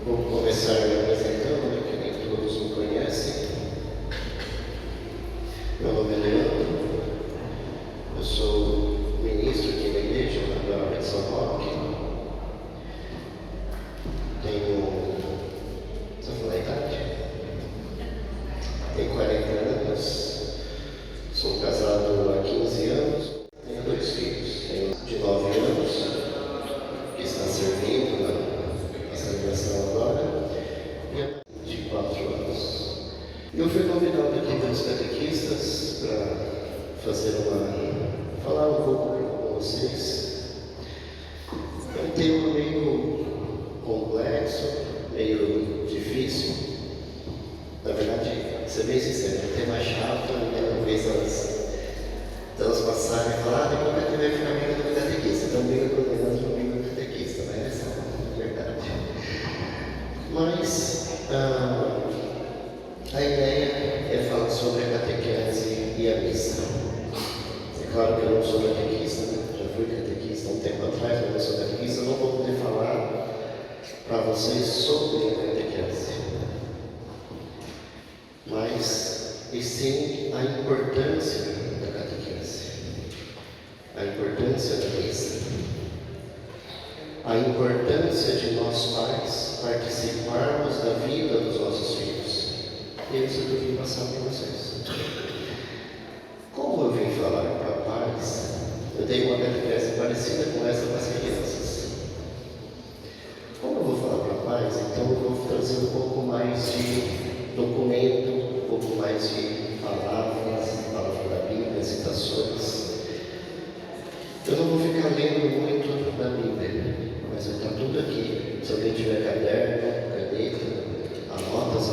Vou começar me apresentando, que nem todos me conhecem. Meu nome é Leandro, eu sou ministro aqui da igreja, na Barra de São Roque. Só falar a idade? Tenho 40 anos, sou casado há 15 anos, tenho 2 filhos. Tenho de 9 anos, que está servindo na celebração agora, e a de 4 anos. Eu fui convidado aqui pelos catequistas para falar um pouco com vocês. É um tema meio complexo, meio difícil. Na verdade, ser bem sincero, é um tema chato, e uma vez elas passarem e falar, depois vai ter que ficar amigo do catequista. Então, briga com Deus, amigo do catequista, mas essa é a verdade. Mas a ideia é falar sobre a catequese e a missa. É claro que eu não sou catequista, né? Já fui catequista há um tempo atrás, mas não sou catequista, eu não vou poder falar para vocês sobre a catequese. Mas, e sim, a importância da catequese, a importância da missa, a importância de nós pais participarmos da vida dos nossos filhos. E isso que eu vim passar para vocês. Como eu vim falar para pais, eu dei uma catequese parecida com essa para as crianças. Como eu vou falar para pais, então eu vou trazer um pouco mais de documento, um pouco mais de palavras da Bíblia, citações. Eu não vou ficar lendo muito da Bíblia, mas está tudo aqui. Se alguém tiver caderno, caneta, anota as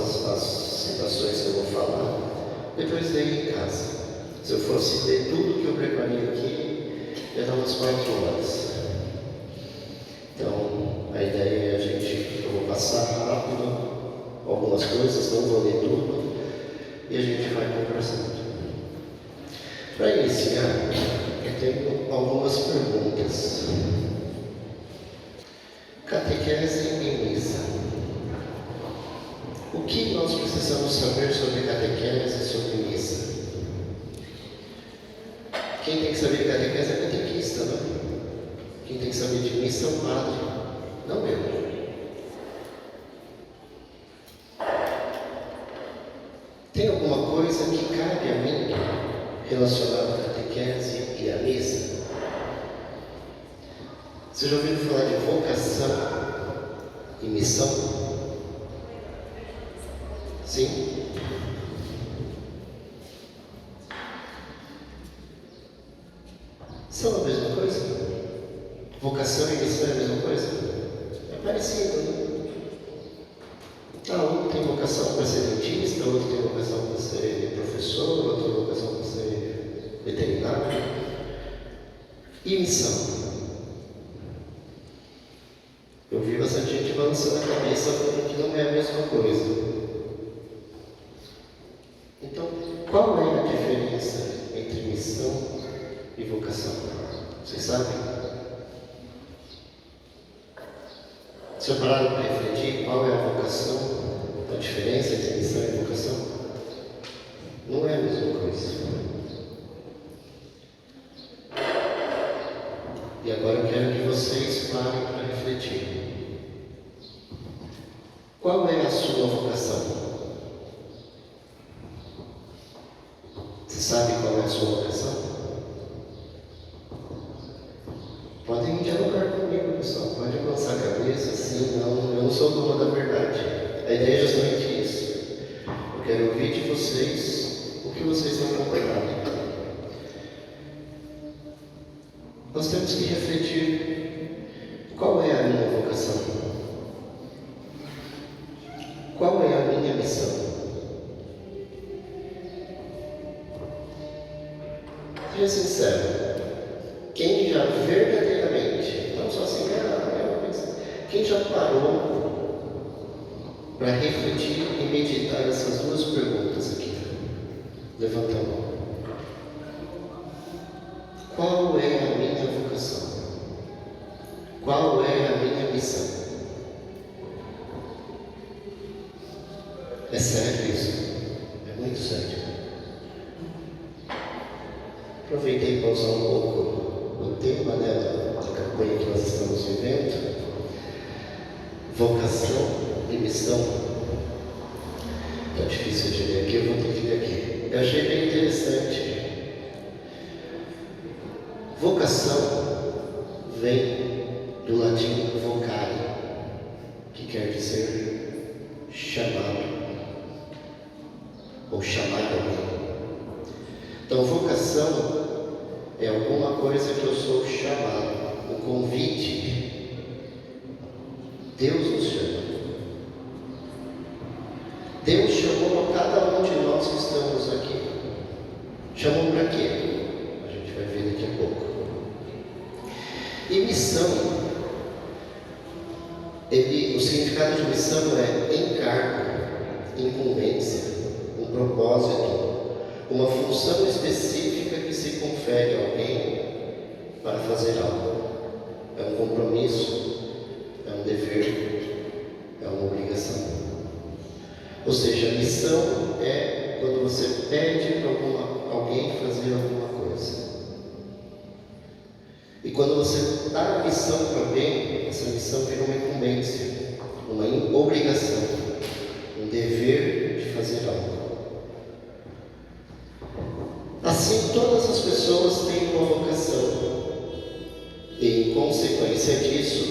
citações que eu vou falar, depois leia em casa. Se eu fosse ler tudo que eu preparei aqui, ia dar umas 4 horas. Então, a ideia é eu vou passar rápido algumas coisas, não vou ler tudo, e a gente vai conversando. Para iniciar, eu tenho algumas perguntas. Catequese e missa. O que nós precisamos saber sobre catequese e sobre missa? Quem tem que saber de catequese é catequista, não? Quem tem que saber de missa é o padre, não eu. Tem alguma coisa que cabe a mim relacionada à catequese e à missa? Você já ouviu falar de vocação e missão? Sim? São a mesma coisa? Vocação e missão é a mesma coisa? É parecido, né? Um tem vocação para ser dentista, outro tem vocação para ser professor, outro tem vocação para ser veterinário. E missão? Eu vi bastante gente balançando a cabeça falando que não é a mesma coisa. Então, qual é a diferença entre missão e vocação? Vocês sabem? Se eu parar para refletir, qual é a vocação, a diferença entre missão e vocação? Não é a mesma coisa. E agora eu quero que vocês parem para refletir. Qual é a sua vocação? Você sabe qual é a sua vocação? Podem dialogar comigo, pessoal. Pode balançar a cabeça, assim, não, eu não sou dono da verdade. A ideia é justamente isso. Eu quero ouvir de vocês o que vocês estão concordando. Nós temos que refletir qual é a minha vocação? Qual é a minha missão? Seja sincero, quem já verdadeiramente, não só assim, quem já parou para refletir e meditar essas duas perguntas aqui? Levanta a mão. Qual é a minha vocação? Qual é a minha missão? É sério isso, é muito sério. Aproveitei para usar um pouco o tema da campanha que nós estamos vivendo, vocação e missão. Está difícil de ler aqui, eu vou ter que ler aqui. Eu achei bem interessante. Vocação vem do latim vocare, que quer dizer chamado, ou chamar alguém. Então, vocação é alguma coisa que eu sou chamado, um convite. Deus nos chama. Deus chamou a cada um de nós que estamos aqui. Chamou para quê? A gente vai ver daqui a pouco. E missão, o significado de missão é encargo, incumbência, um propósito, uma função específica que se confere a alguém para fazer algo. É um compromisso, é um dever, é uma obrigação. Ou seja, a missão é quando você pede para alguém fazer alguma coisa. E quando você dá a missão para alguém, essa missão vira uma incumbência, uma obrigação, um dever de fazer algo. Assim, todas as pessoas têm uma vocação e, em consequência disso,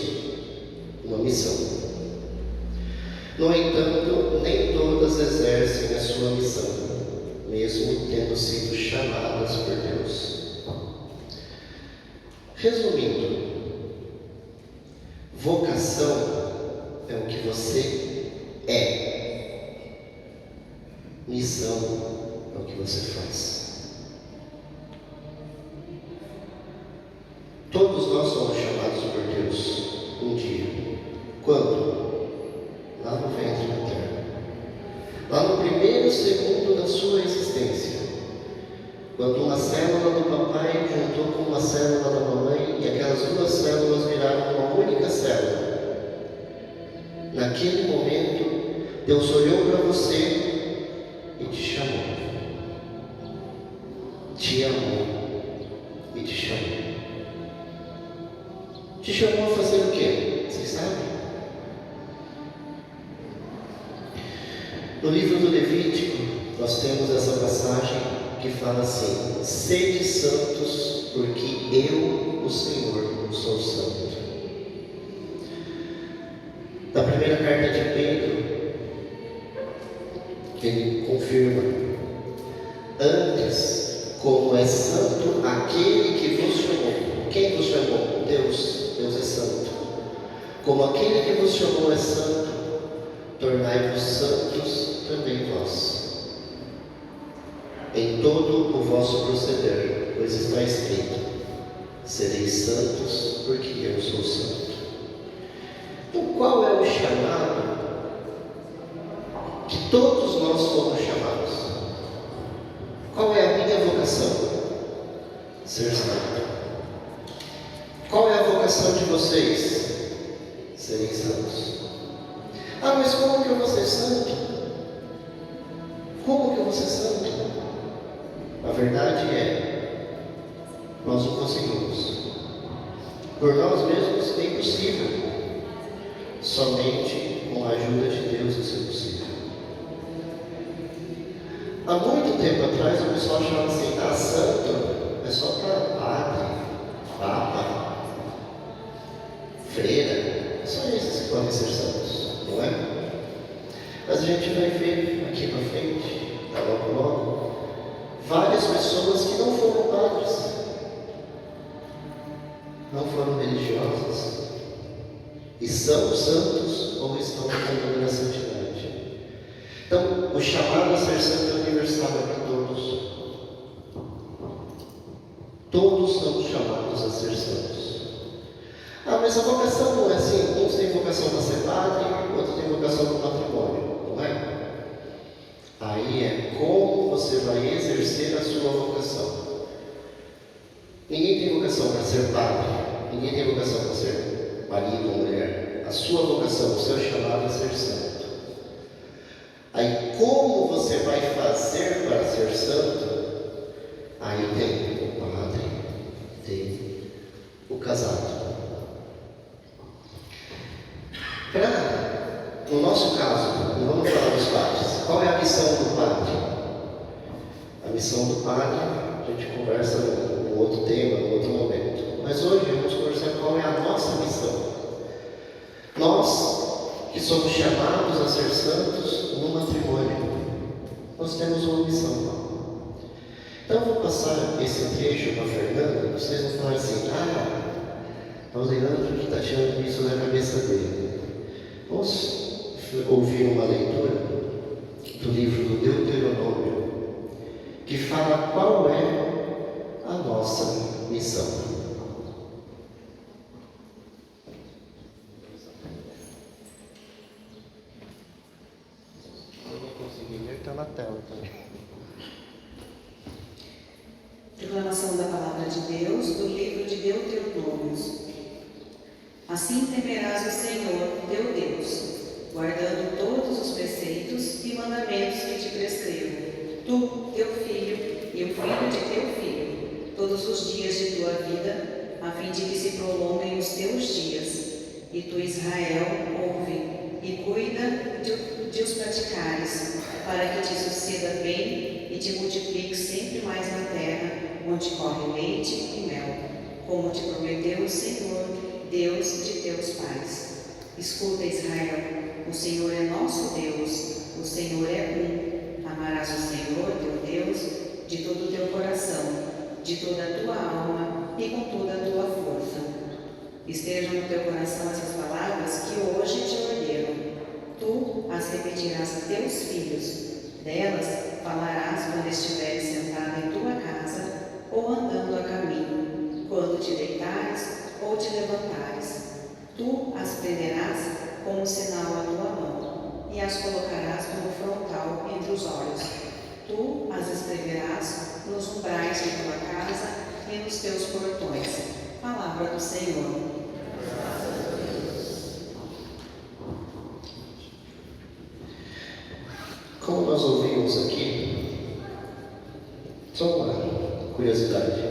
uma missão. No entanto, nem todas exercem a sua missão, mesmo tendo sido chamadas por Deus. Resumindo, vocação é o que você é, missão é o que você faz. Todos nós somos chamados por Deus um dia. Quando? Lá no ventre materno. Lá no primeiro segundo da sua existência. Quando uma célula do papai juntou com uma célula da mamãe e aquelas duas células viraram uma única célula. Naquele momento, Deus olhou para você e te chamou. Te amou e te chamou. Te chamou a fazer o quê? Vocês sabem? No livro do Levítico, nós temos essa passagem que fala assim: sede santos, porque eu, o Senhor, sou santo. Na primeira carta de Pedro, ele confirma: antes, como é santo aquele que vos chamou. Quem vos chamou? Deus. Deus é santo. Como aquele que vos chamou é santo, tornai-vos santos também vós, em todo o vosso proceder, pois está escrito: sereis santos, porque eu sou santo. Então, qual é o chamado que todos nós fomos chamados? Qual é a minha vocação? Ser santo. Qual é a vocação de vocês? Serem santos. Ah, mas como que eu vou ser santo? Como que eu vou ser santo? A verdade é, nós não conseguimos. Por nós mesmos é impossível. Somente com a ajuda de Deus isso é possível. Há muito tempo atrás o pessoal achava assim: ah, santo é só para padre, papa, freira, é só esses que podem ser santos, não é? Mas a gente vai ver aqui para frente, logo, várias pessoas que não foram padres, não foram religiosas, e são santos ou estão no caminho da santidade. Então, o chamado a ser santo é universal, é para todos. Todos somos chamados a ser santos. Ah, mas a vocação não é assim. Uns têm vocação para ser padre, outros têm vocação para o matrimônio, não é? Aí é como você vai exercer a sua vocação. Ninguém tem vocação para ser padre, ninguém tem vocação para ser marido ou mulher. A sua vocação, o seu chamado é ser santo. Aí como você vai fazer para ser santo? Aí tem o padre, tem o casado. No nosso caso, não vamos falar dos padres. Qual é a missão do padre? A missão do padre, a gente conversa num outro tema, num outro momento. Mas hoje vamos conversar qual é a nossa missão. Nós, que somos chamados a ser santos no matrimônio, nós temos uma missão. Então eu vou passar esse trecho para a Fernanda, vocês vão falar assim, o Leandro que está tirando isso da cabeça dele. Vamos ouvir uma leitura do livro do Deuteronômio, que fala qual é a nossa missão. Eu não consegui ler, está na tela também. Proclamação da Palavra de Deus, do livro de Deuteronômios. Assim temerás o Senhor, teu Deus, guardando todos os preceitos e mandamentos que te prescrevo, tu, teu filho e o filho de teu filho, todos os dias de tua vida, a fim de que se prolonguem os teus dias. E tu, Israel, ouve e cuida de os praticares, para que te suceda bem e te multiplique sempre mais na terra, onde corre leite e mel, como te prometeu o Senhor, Deus de teus pais. Escuta, Israel, o Senhor é nosso Deus, o Senhor é um. Amarás o Senhor, teu Deus, de todo o teu coração, de toda a tua alma e com toda a tua força. Estejam no teu coração essas palavras que hoje te ordeno. Tu as repetirás a teus filhos. Delas falarás quando estiveres sentado em tua casa ou andando a caminho, quando te deitares ou te levantares. Tu as prenderás como sinal à tua mão e as colocarás como frontal entre os olhos. Tu as escreverás nos umbrais de tua casa e nos teus portões. Palavra do Senhor. Como nós ouvimos aqui, só uma curiosidade.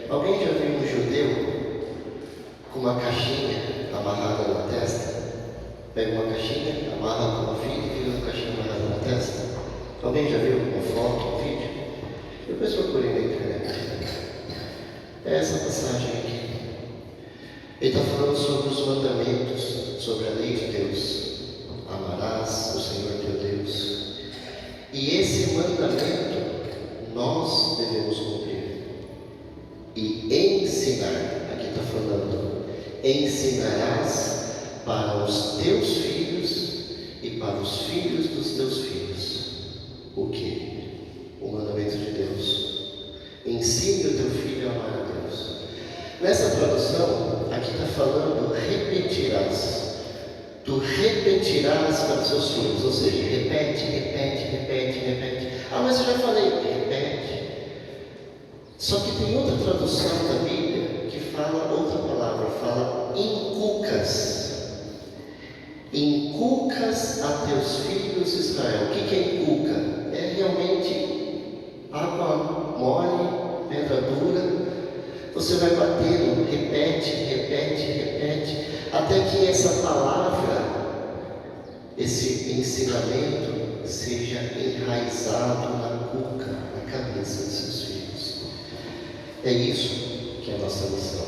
Alguém já viu um judeu com uma caixinha amarrada na testa? Pega uma caixinha, amarra com uma fita e fica com a caixinha amarrada na testa? Alguém já viu uma foto, um vídeo? Depois procurei na internet. É essa passagem aqui. Ele está falando sobre os mandamentos, sobre a lei de Deus. Amarás o Senhor teu Deus. E esse mandamento nós devemos cumprir e ensinar. Aqui está falando, ensinarás para os teus filhos e para os filhos dos teus filhos. O que? O mandamento de Deus. Ensine o teu filho a amar a Deus. Nessa tradução, aqui está falando repetirás. Tu repetirás para os seus filhos, ou seja, repete. Mas eu já falei, repete. Só que tem outra tradução da Bíblia que fala outra palavra, fala inculcas. Inculcas a teus filhos Israel. O que é inculca? É realmente água mole, pedra dura. Você vai batendo, repete, até que essa palavra, esse ensinamento, seja enraizado na cuca, na cabeça dos seus filhos. É isso que é a nossa missão.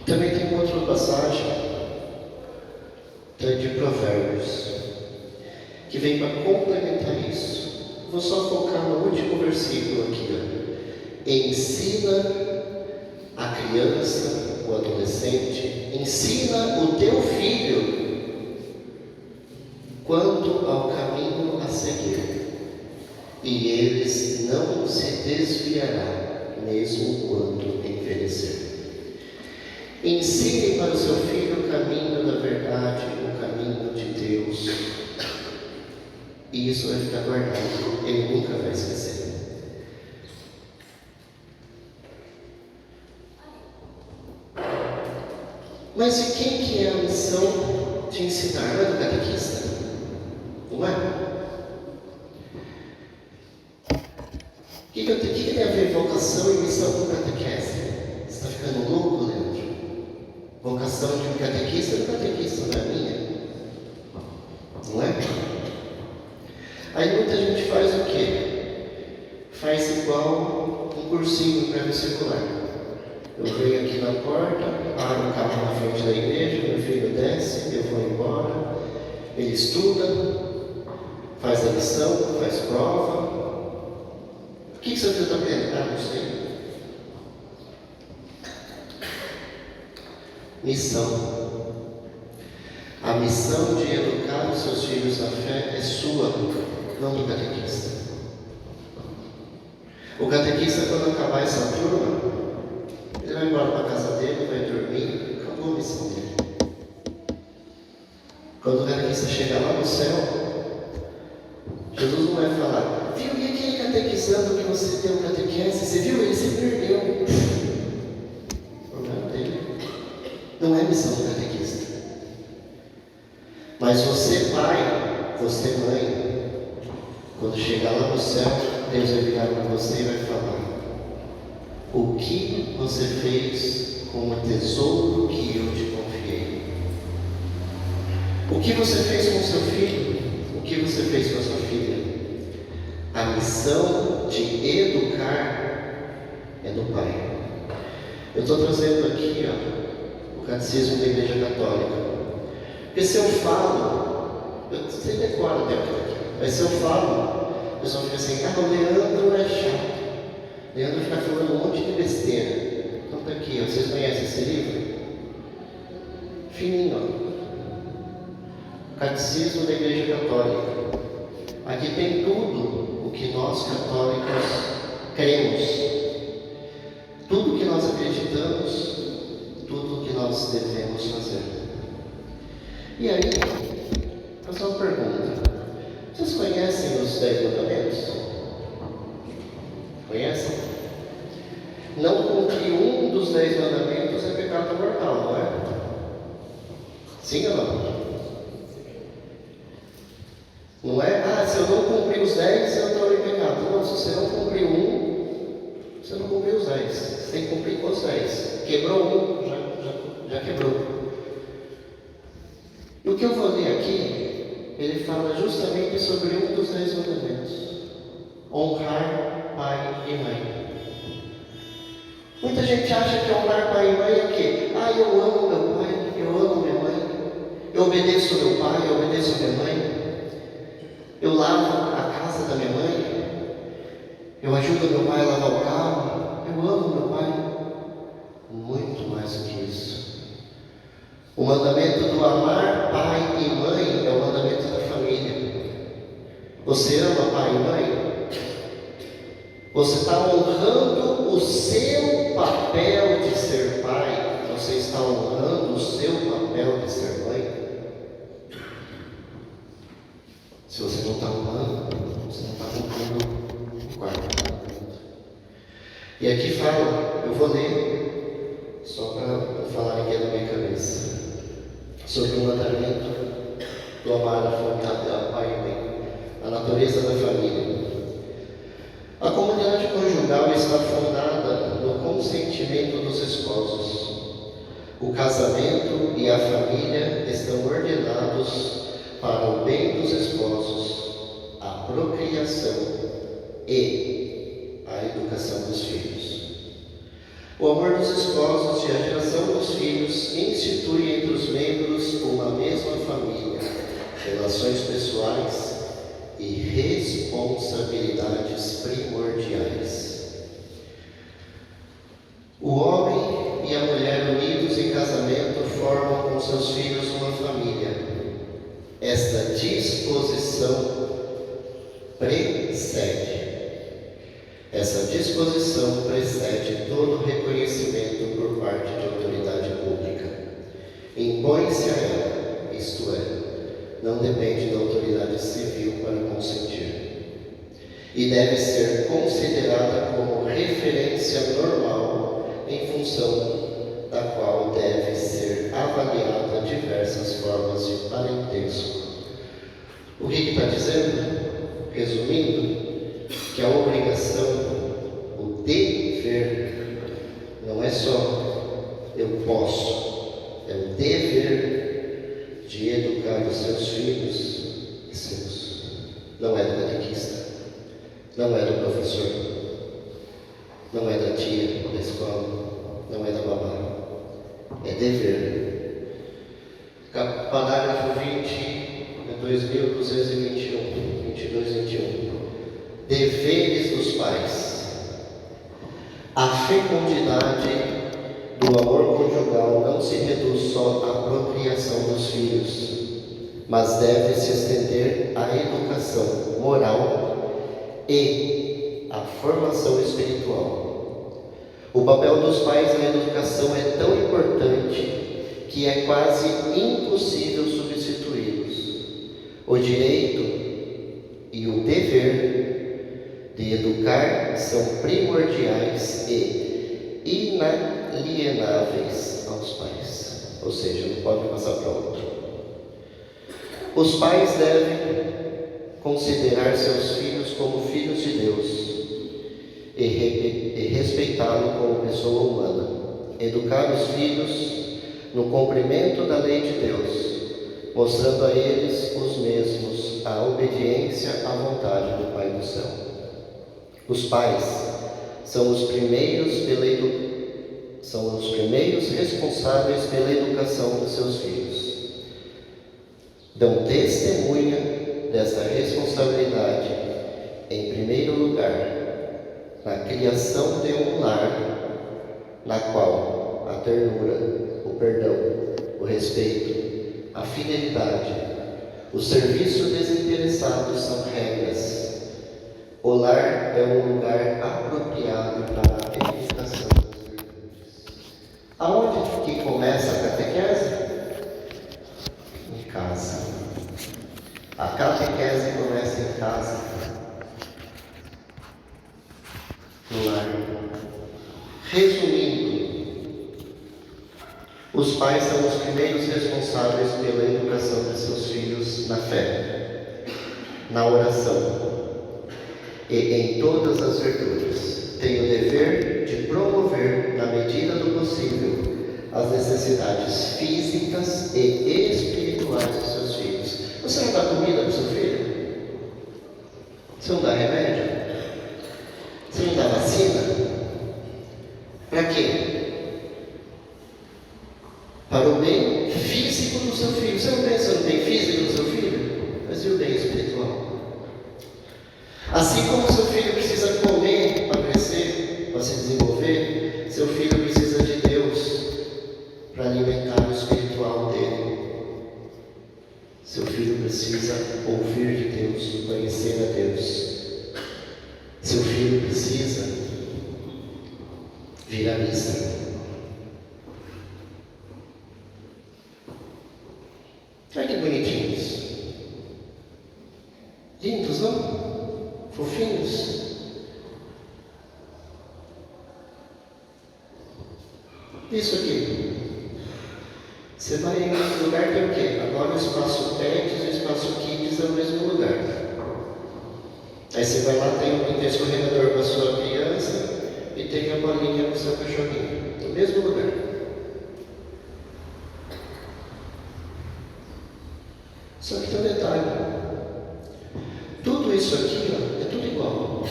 Também tem outra passagem de Provérbios que vem para complementar isso. Vou só focar no último versículo aqui. Ensina a criança, o adolescente, ensina o teu filho quanto ao caminho a seguir, e eles não se desviará, mesmo quando envelhecer. Ensine para o seu filho o caminho da verdade, o caminho de Deus. E isso vai ficar guardado, ele nunca vai esquecer. Mas e quem que é a missão de ensinar? Não é do catequista? Não é? O que tem a ver vocação e missão com catequese? Você está ficando louco, Leandro? Vocação de um catequista é do catequista, não é minha? Não é? Aí muita gente faz o quê? Faz igual um cursinho pré-vestibular. Eu venho aqui na porta, paro o carro na frente da igreja, meu filho desce, eu vou embora, ele estuda, faz a lição, faz prova. O que seu filho está aprendendo? Ah, não sei. Missão. A missão de educar os seus filhos na fé é sua, não do catequista. O catequista, quando acabar essa turma, ele vai embora para a casa dele, vai dormir, acabou a missão dele. Quando o catequista chegar lá no céu, Jesus não vai falar: viu, e aquele catequizando que você deu catequese? Você viu? Ele se perdeu. O problema dele não é missão do catequista. Mas você, pai, você, mãe, quando chegar lá no céu, Deus vai virar para você e vai falar: o que você fez com o tesouro que eu te confiei? O que você fez com o seu filho? O que você fez com a sua filha? A missão de educar é do pai. Eu estou trazendo aqui o catecismo da Igreja Católica. Porque se eu falo, você decora até aqui, mas se eu falo, o pessoal fica assim: ah, o Leandro é chato. O Leandro fica falando um monte de besteira. Então está aqui, vocês conhecem esse livro? Fininho, Catecismo da Igreja Católica. Aqui tem tudo o que nós católicos cremos, tudo que nós acreditamos, tudo o que nós devemos fazer. E aí, vou fazer uma pergunta: vocês conhecem os 10 mandamentos? Conhecem? Não cumprir um dos 10 mandamentos é pecado mortal, não é? Sim ou não? Não é? Ah, se eu não cumprir os 10, eu estou em pecado. Não, se você não cumprir um, você não cumpriu os 10. Você tem que cumprir com os 10. Quebrou um, já quebrou. E o que eu vou ler aqui, ele fala justamente sobre um dos 10 mandamentos: honrar pai e mãe. Muita gente acha que honrar pai e mãe é o quê? Ah, eu amo meu pai, eu amo minha mãe, eu obedeço meu pai, eu obedeço minha mãe, eu lavo a casa da minha mãe, eu ajudo meu pai a lavar o carro, eu amo meu pai. Muito mais do que isso. O mandamento do amar pai e mãe é o mandamento da família. Você ama pai e mãe? Você está honrando o seu papel de ser pai? Você está honrando o seu papel de ser mãe? Se você não está honrando, você não está cumprindo o quarto mandamento. E aqui fala, eu vou ler, só para falar aqui na minha cabeça, sobre o mandamento do amar a família, pai e mãe, a natureza da família. A comunidade conjugal está fundada no consentimento dos esposos. O casamento e a família estão ordenados para o bem dos esposos, a procriação e a educação dos filhos. O amor dos esposos e a geração dos filhos institui entre os membros uma mesma família, relações pessoais e responsabilidades primordiais. O homem e a mulher unidos em casamento formam com seus filhos uma família. Esta disposição precede todo reconhecimento por parte de autoridade pública. Impõe-se a ela, isto é, não depende da autoridade civil para consentir, e deve ser considerada como referência normal em função da qual deve ser avaliada diversas formas de parentesco. O que está dizendo? Resumindo, que a obrigação, o dever, não é só eu posso, é o dever de educar os seus filhos e seus. Não é do catequista, não é do professor, não é da tia da escola, não é da babá, é dever. Parágrafo 20, 2221. Deveres dos pais. A fecundidade do amor conjugal não se reduz só à procriação dos filhos, mas deve se estender à educação moral e à formação espiritual. O papel dos pais na educação é tão importante que é quase impossível substituí-los. O direito e o dever de educar são primordiais e inalienáveis aos pais, ou seja, não pode passar para outro. Os pais devem considerar seus filhos como filhos de Deus e respeitá-lo como pessoa humana. Educar os filhos no cumprimento da lei de Deus, mostrando a eles os mesmos a obediência à vontade do Pai do céu. Os pais são os primeiros responsáveis pela educação dos seus filhos. Dão testemunha desta responsabilidade, em primeiro lugar, na criação de um lar, na qual a ternura, o perdão, o respeito, a fidelidade, o serviço desinteressado são regras. O lar é um lugar apropriado para a edificação das virtudes. Aonde que começa a catequese? Em casa. A catequese começa em casa. No lar. Resumindo, os pais são os primeiros responsáveis pela educação de seus filhos na fé, na oração e em todas as virtudes. Tem o dever de promover, na medida do possível, as necessidades físicas e espirituais dos seus filhos. Você não dá comida para o seu filho? Você não dá remédio? Você não dá vacina? Para quê? Para o bem físico do seu filho. Você não pensa no bem físico do seu filho? Mas e o bem espiritual? Assim como seu filho precisa comer para crescer, para se desenvolver, seu filho precisa de Deus para alimentar o espiritual dele. Seu filho precisa ouvir de Deus, conhecer a Deus. Seu filho precisa vir à missa. Olha que bonitinhos. Lindos, não? Fofinhos. Isso aqui. Você vai em um lugar que é o quê? Agora o espaço pets e o espaço kids é o mesmo lugar. Aí você vai lá, tem escorregador para a sua criança e tem a bolinha para o seu cachorrinho. No mesmo lugar. Só que tem um detalhe. Tudo isso aqui, ó, é tudo igual.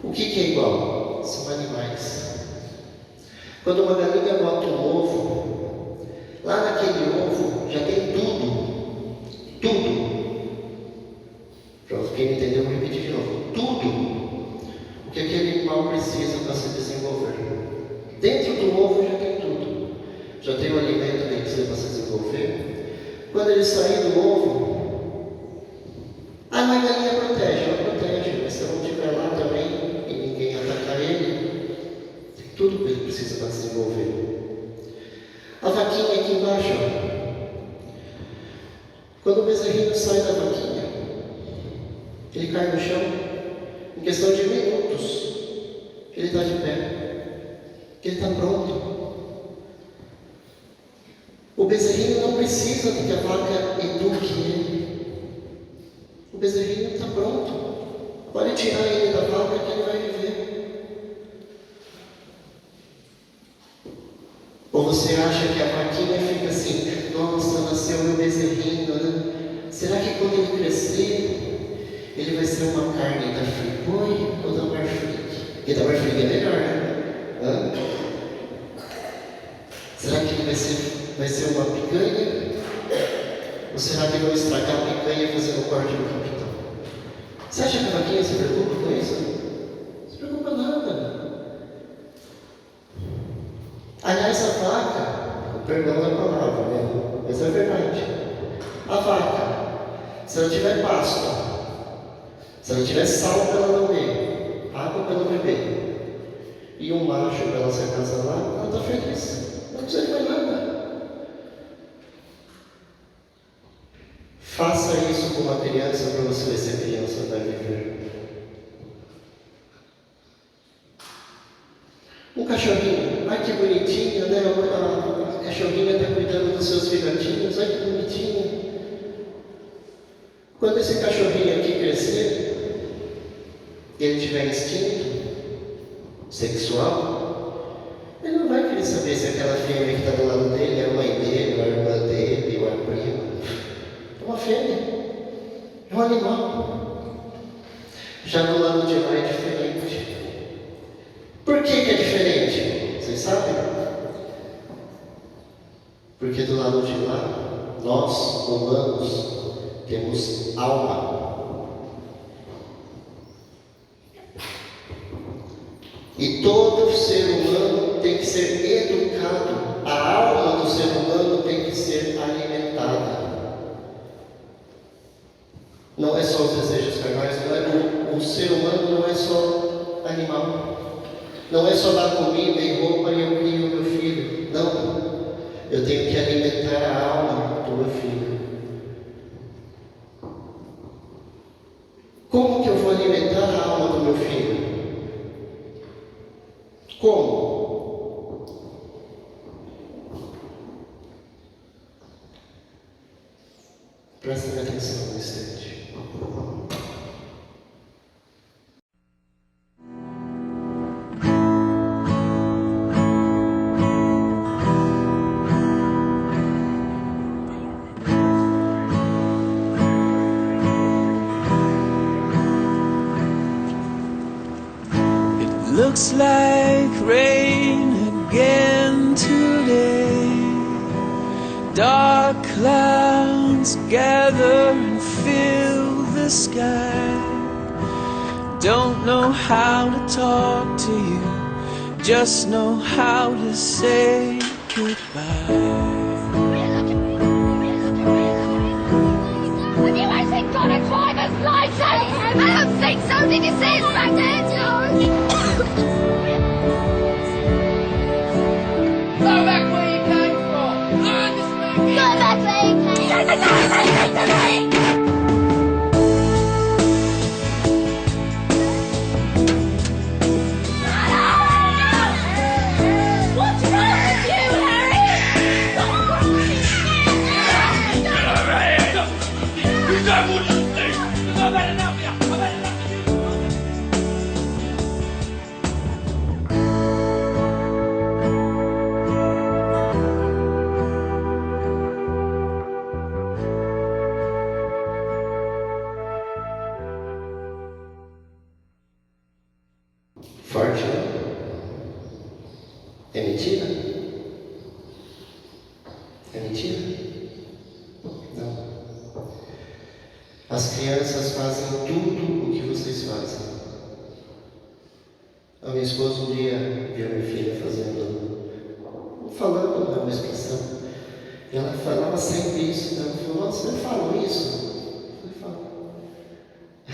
O que é igual? São animais. Quando uma galinha bota um ovo, lá naquele ovo já tem tudo. Tudo. Pronto, quem não entendeu, vou repetir de novo. Tudo o que aquele animal precisa para se desenvolver. Dentro do ovo já tem tudo. Já tem o alimento que ele precisa para se desenvolver. Quando ele sair do ovo, a mãe galinha protege, ela protege, mas se eu não estiver lá também e ninguém atacar ele, tem tudo que ele precisa para se desenvolver. A vaquinha aqui embaixo, quando o bezerrinho sai da vaquinha, ele cai no chão, em questão de minutos, ele está de pé, ele está pronto. O bezerrinho não precisa de que a vaca eduque ele. O bezerrinho está pronto. Pode tirar ele da vaca que ele vai viver. Ou você acha que a vaquinha fica assim, nossa, nasceu meu bezerrinho, né? Será que quando ele crescer, ele vai ser uma carne da Friboi ou da Marfrig? Porque da Marfrig é melhor, né? Hã? Será que ele vai ser uma picanha? Ou será que vão estragar a picanha fazendo o corte do capitão? Você acha que a vaquinha se preocupa com isso? Não se preocupa nada. Aliás, a vaca, perdão da palavra, né? Mas é verdade. A vaca, se ela tiver pasto, se ela tiver sal para ela beber, água para ela beber, e um macho para ela se acasalar, ela está feliz. Não precisa de mais nada. Faça isso com uma criança para você ver se a criança vai viver. Um cachorrinho, ai que bonitinho, né? A cachorrinha está cuidando dos seus filhotinhos, ai que bonitinho. Quando esse cachorrinho aqui crescer, e ele tiver instinto sexual, ele não vai querer saber se aquela fêmea que está do lado dele é a mãe dele, ou a irmã dele, ou a prima. É uma fêmea, é um animal. Já do lado de lá é diferente. Por que é diferente? Vocês sabem? Porque do lado de lá, nós, humanos, temos alma. E todo ser humano tem que ser educado. A alma do ser humano tem que ser alimentada. Não é só os desejos carnais, o ser humano não é só animal. Não é só dar comida e roupa e eu crio o meu filho. Não. Eu tenho que alimentar a alma do meu filho. Como que eu vou alimentar a alma do meu filho? Como? Prestem atenção no instante. Looks like rain again today. Dark clouds gather and fill the sky. Don't know how to talk to you, just know how to say goodbye. Would you actually got a driver's license? I don't think so. Did you see it back there, George? Go back where you came from. Learn to speak English. Go back where you came from. Say the same thing to me. What's wrong with you, Harry? Get over here! You don't want to think! I've had enough of you! I've had enough of you! Forte, né? É mentira? É mentira? Não. As crianças fazem tudo o que vocês fazem. A minha esposa um dia viu minha filha falando, não é uma expressão. E ela falava sempre isso. Ela falou, nossa, você falou isso? Eu falei, falo.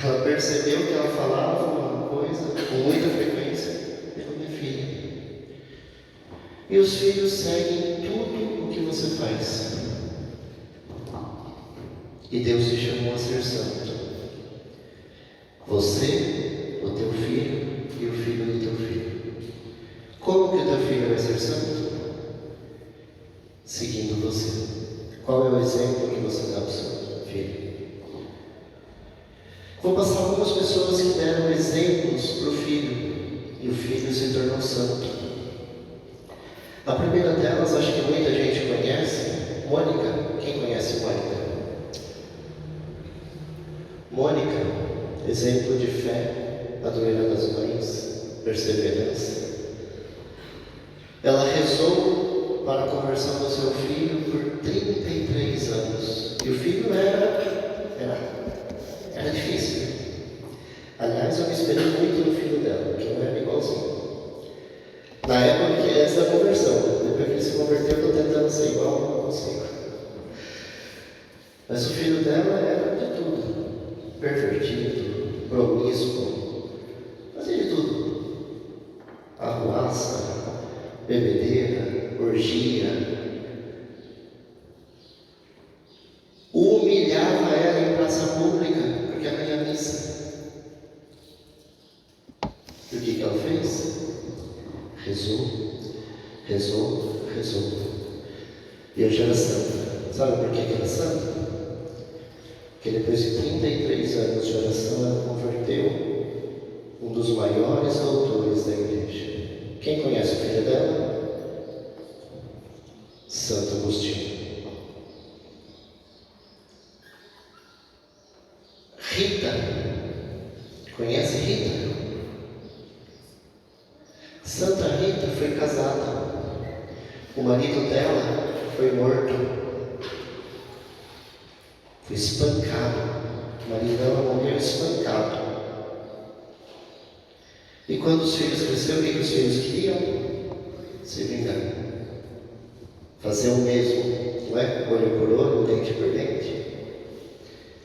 Ela percebeu que ela falava uma coisa com muita frequência pela minha filha. E os filhos seguem tudo o que você faz. E Deus te chamou a ser santo. Você, o teu filho e o filho do teu filho. Como que o teu filho vai ser santo? seguindo você? Qual é o exemplo que você dá para o seu filho? Vou passar algumas pessoas que deram exemplos para o filho, e o filho se tornou santo. A primeira delas, acho que muita gente conhece, Mônica. Quem conhece Mônica? Mônica, exemplo de fé, padroeira das mães, perseverança. Ela rezou para a conversão do seu filho por 33 anos. E o filho era difícil. Aliás, eu me esperei muito no filho dela, porque não era igualzinho. Na época que antes da conversão, depois que ele se converteu, eu estou tentando ser igual, mas não consigo. Mas o filho dela era de tudo: pervertido, promíscuo, fazia de tudo: arruaça, bebedeira, orgia. Humilhava ela em praça pública, porque ela ia à missa. E o que ela fez? Rezou. E hoje era santa. Sabe por que ela é santa? Porque depois de 33 anos de oração, ela converteu um dos maiores doutores da igreja. Quem conhece o filho dela? Santo Agostinho. Rita. Conhece Rita? Santa Rita foi casada. O marido dela foi morto. Foi espancado. O marido dela morreu espancado. E quando os filhos cresceram, o que os filhos queriam? Se vingar. Fazer o mesmo, não é? Olho por olho, dente por dente.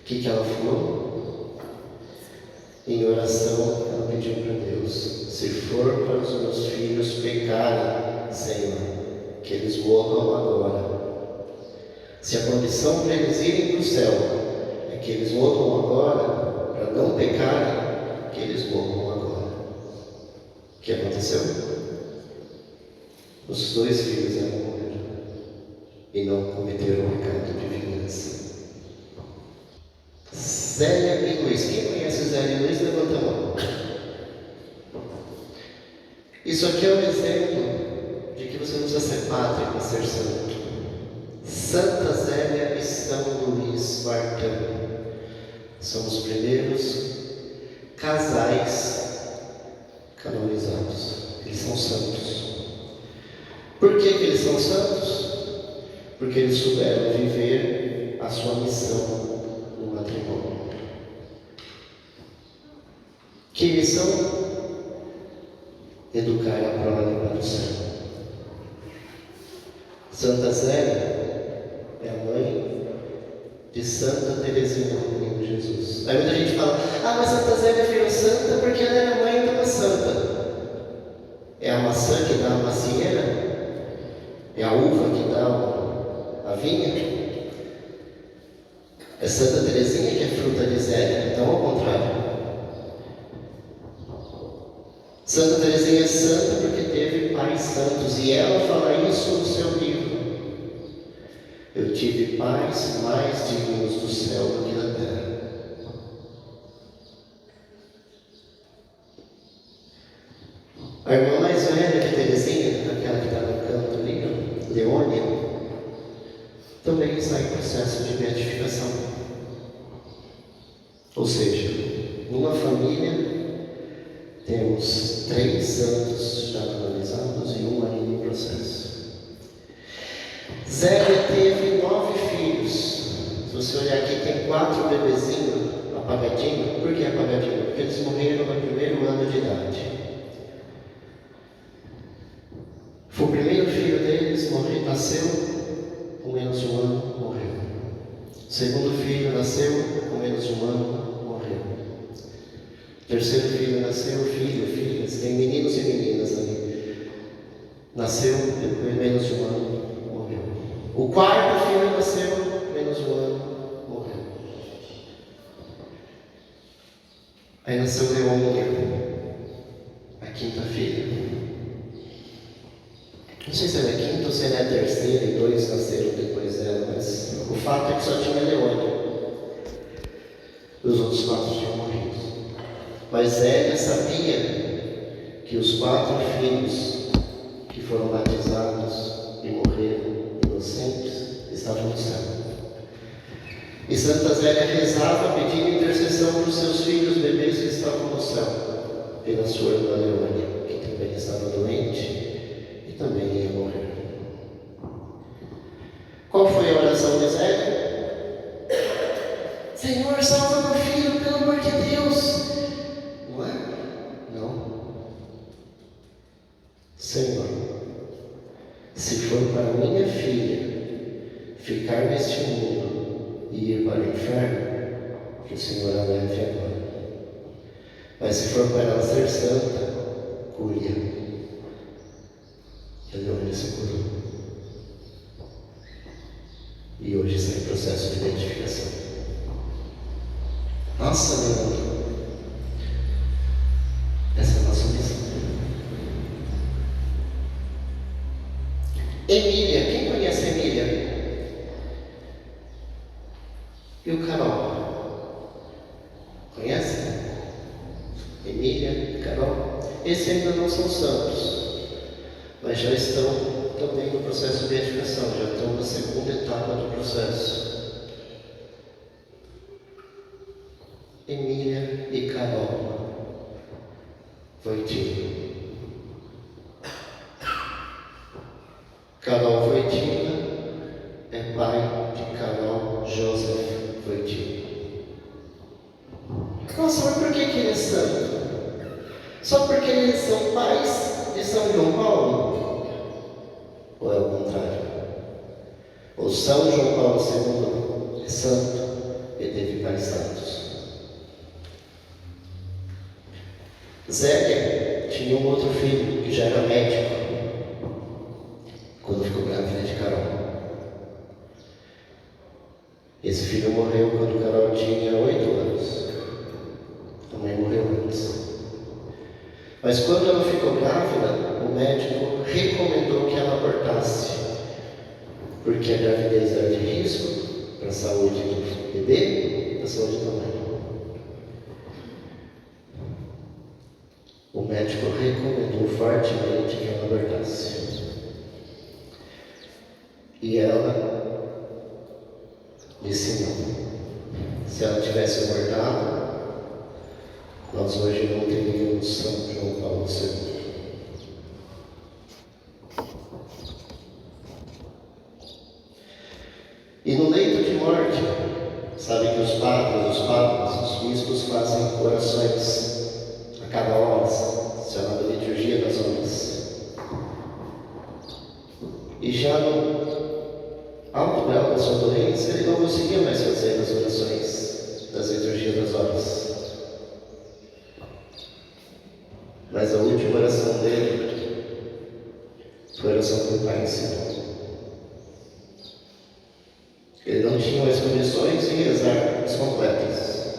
O que ela falou? Em oração, ela pediu para Deus: se for para os meus filhos pecarem, Senhor, que eles morram agora. Se a condição para eles irem para o céu é que eles morram agora, para não pecarem, que eles morram agora. O que aconteceu? Os dois filhos eram morrer e não cometeram o pecado de vingança. Zélia e Luiz. Quem conhece Zélia e Luiz? Levanta a mão. Isso aqui é um exemplo de que você não precisa ser padre para ser santo. Santa Zélia e São Luís Bartão são os primeiros casais canonizados. Eles são santos. Por que eles são santos? Porque eles souberam viver a sua missão no matrimônio. Que missão? Educar a prole para o céu. Santa Zélia é a mãe de Santa Teresinha do Menino Jesus. Aí muita gente fala: ah, mas Santa Zélia virou santa porque ela era mãe de uma santa. É a maçã que dá a macieira? É a uva que dá a vinha? É Santa Teresinha que é fruta de Zélia, então ao contrário. Santa Teresinha é santa porque teve pais santos, e ela fala isso no seu livro. Eu tive pais mais dignos do céu do que da terra. A irmã mais velha de Teresinha, aquela que está no canto ali, Leônia, também está em processo de beatificação. Ou seja, numa família temos 3 santos já canonizados e um ainda em processo. Zélia teve 9 filhos. Se você olhar aqui, tem 4 bebezinhos apagadinhos. Por que apagadinho? Porque eles morreram no primeiro ano de idade. Foi o primeiro filho deles, nasceu, com menos de um ano, morreu. O segundo filho nasceu, com menos de um ano, morreu. O terceiro filho nasceu, filhas, tem meninos e meninas ali. Nasceu, depois menos de um ano, morreu. O quarto filho nasceu, menos de um ano, morreu. Aí nasceu Leônia, a 5ª filha. O Não sei se ela é quinta ou se ela é a terceira e 2 nasceram depois dela, mas o fato é que só tinha Leônia. Os outros 4 tinham morrido. Mas Zélia sabia que os 4 filhos que foram batizados e morreram inocentes estavam no céu. E Santa Zélia rezava pedindo intercessão para os seus filhos bebês que estavam no céu, pela sua irmã Leônia, que também estava doente e também ia morrer. Qual foi a oração de Zélia? Senhor, salva meu filho, pelo amor de Deus. Não é? Não. Senhor, se for para minha filha ficar neste mundo e ir para o inferno, que o Senhor a leve agora. Mas se for para ela ser santa, cure-a. E a Leônia se curou. E hoje está em processo de identificação. Nossa, Leônia, essa é a nossa missão. Emília, quem conhece Emília? E o Carol? Conhece? Emília e Carol? Esses ainda não são santos, mas já estão também no processo de beatificação, já estão na segunda etapa do processo. Emília e Carol Wojtyła. Carol Wojtyła é pai de Carol Joseph Wojtyła. Nossa, mas por que ele é santo? Só porque eles são pais de São João Paulo? Ou é o contrário? Ou São João Paulo II é santo e teve pais santos? Zélia tinha um outro filho que já era médico quando ficou grávida de Carol. Esse filho morreu quando Carol tinha 8 anos. A mãe morreu antes. Mas quando ela ficou grávida, o médico recomendou que ela abortasse, porque a gravidez era de risco para a saúde do bebê e para a saúde da mãe. O médico recomendou fortemente que ela abortasse. E ela disse não. Se ela tivesse abortado, nós hoje não teríamos São João Paulo II. E no leito de morte, sabe que os padres, os bispos fazem orações a cada hora, chamada liturgia das horas. E já no alto grau da sua doença, ele não conseguia mais fazer as orações das liturgias das horas. Mas a última oração dele foi a oração que o Pai ensinou. Ele não tinha mais condições de rezar as completas,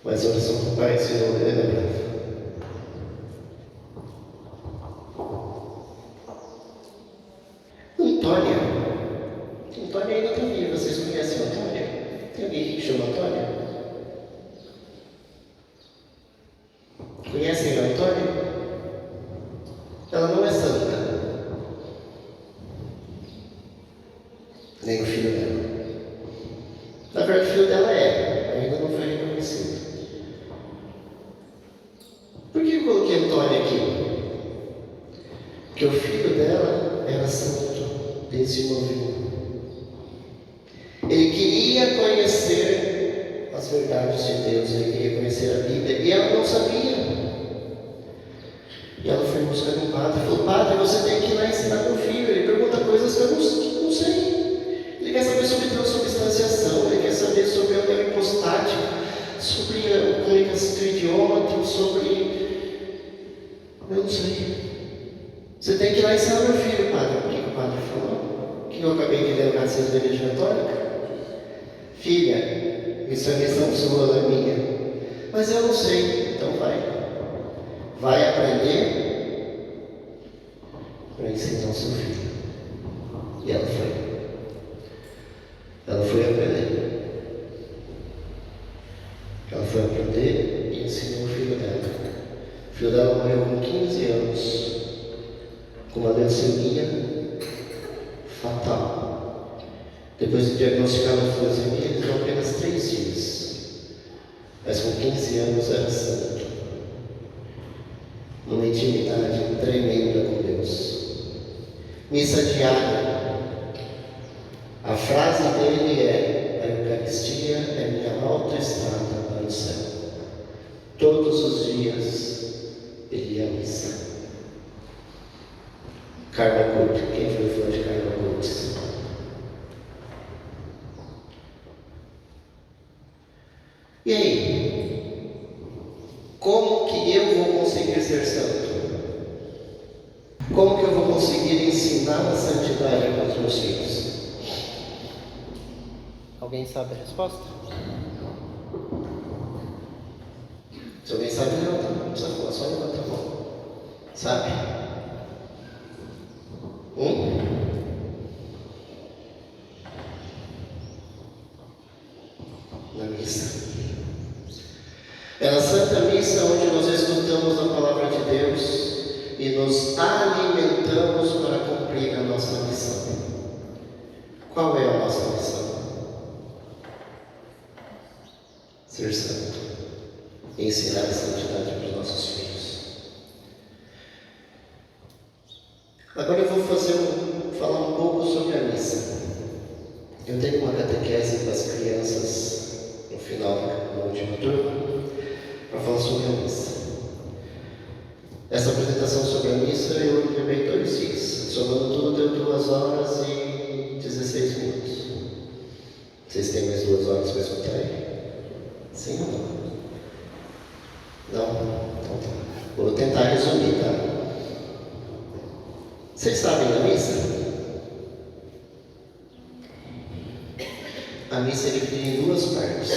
mas a oração que o Pai ensinou ele lembrava. Antônia ainda está viva. Vocês conhecem a Antônia? Tem alguém que chama Antônia? Conhecem a Antônia? Ela não é santa, nem o filho dela. Na verdade, o filho dela ainda não foi reconhecido. Por que eu coloquei Antônia aqui? Porque o filho dela era santo desde novinho. Ele queria conhecer as verdades de Deus, ele queria conhecer a Bíblia, e ela não sabia. E ela foi buscar um padre e falou: Padre, você tem que ir lá ensinar meu filho. Ele pergunta coisas que eu não sei. Ele quer saber sobre transubstanciação, ele quer saber sobre a neohipostática, sobre a comunicação do idioma, sobre... Eu não sei. Você tem que ir lá ensinar meu filho, padre. O que o padre falou? O que eu acabei de ler no Catecismo da Igreja Católica? Filha, isso é missão sua, não é minha. Mas eu não sei, então vai. Vai aprender E ela foi. Ela foi aprender. Ela foi aprender e ensinou o filho dela. O filho dela morreu com 15 anos, com uma leucemia fatal. Depois de diagnosticar a leucemia, ele durou apenas 3 dias. Mas com 15 anos era santo. Uma intimidade tremenda com Deus. Missa diária. A frase dele é: a Eucaristia é minha autoestrada para o céu. Todos os dias ele ia à missa. Carla Curti, quem foi fã de Carla Curti? E aí? Como que eu vou conseguir ser santo? Como que eu vou conseguir ensinar a santidade para os meus filhos? Alguém sabe a resposta? Se alguém sabe, levanta a mão. Não precisa falar, só levanta a mão. Sabe? Na missa. É na Santa Missa onde nós escutamos a Palavra de Deus e nos alimentamos para cumprir a nossa missão. Qual é a nossa missão? Ser santo e ensinar a santidade para os nossos filhos. Agora eu vou falar um pouco sobre a missa. Eu tenho uma catequese para as crianças no final da última turma para falar sobre a missa. Essa apresentação sobre a missa eu levei 2 dias, somando tudo deu 2 horas e 16 minutos. Vocês têm mais 2 horas para escutar aí? Sim ou não? Não? Então tá. Vou tentar resumir, tá? Vocês sabem da missa? A missa é dividida em 2 partes.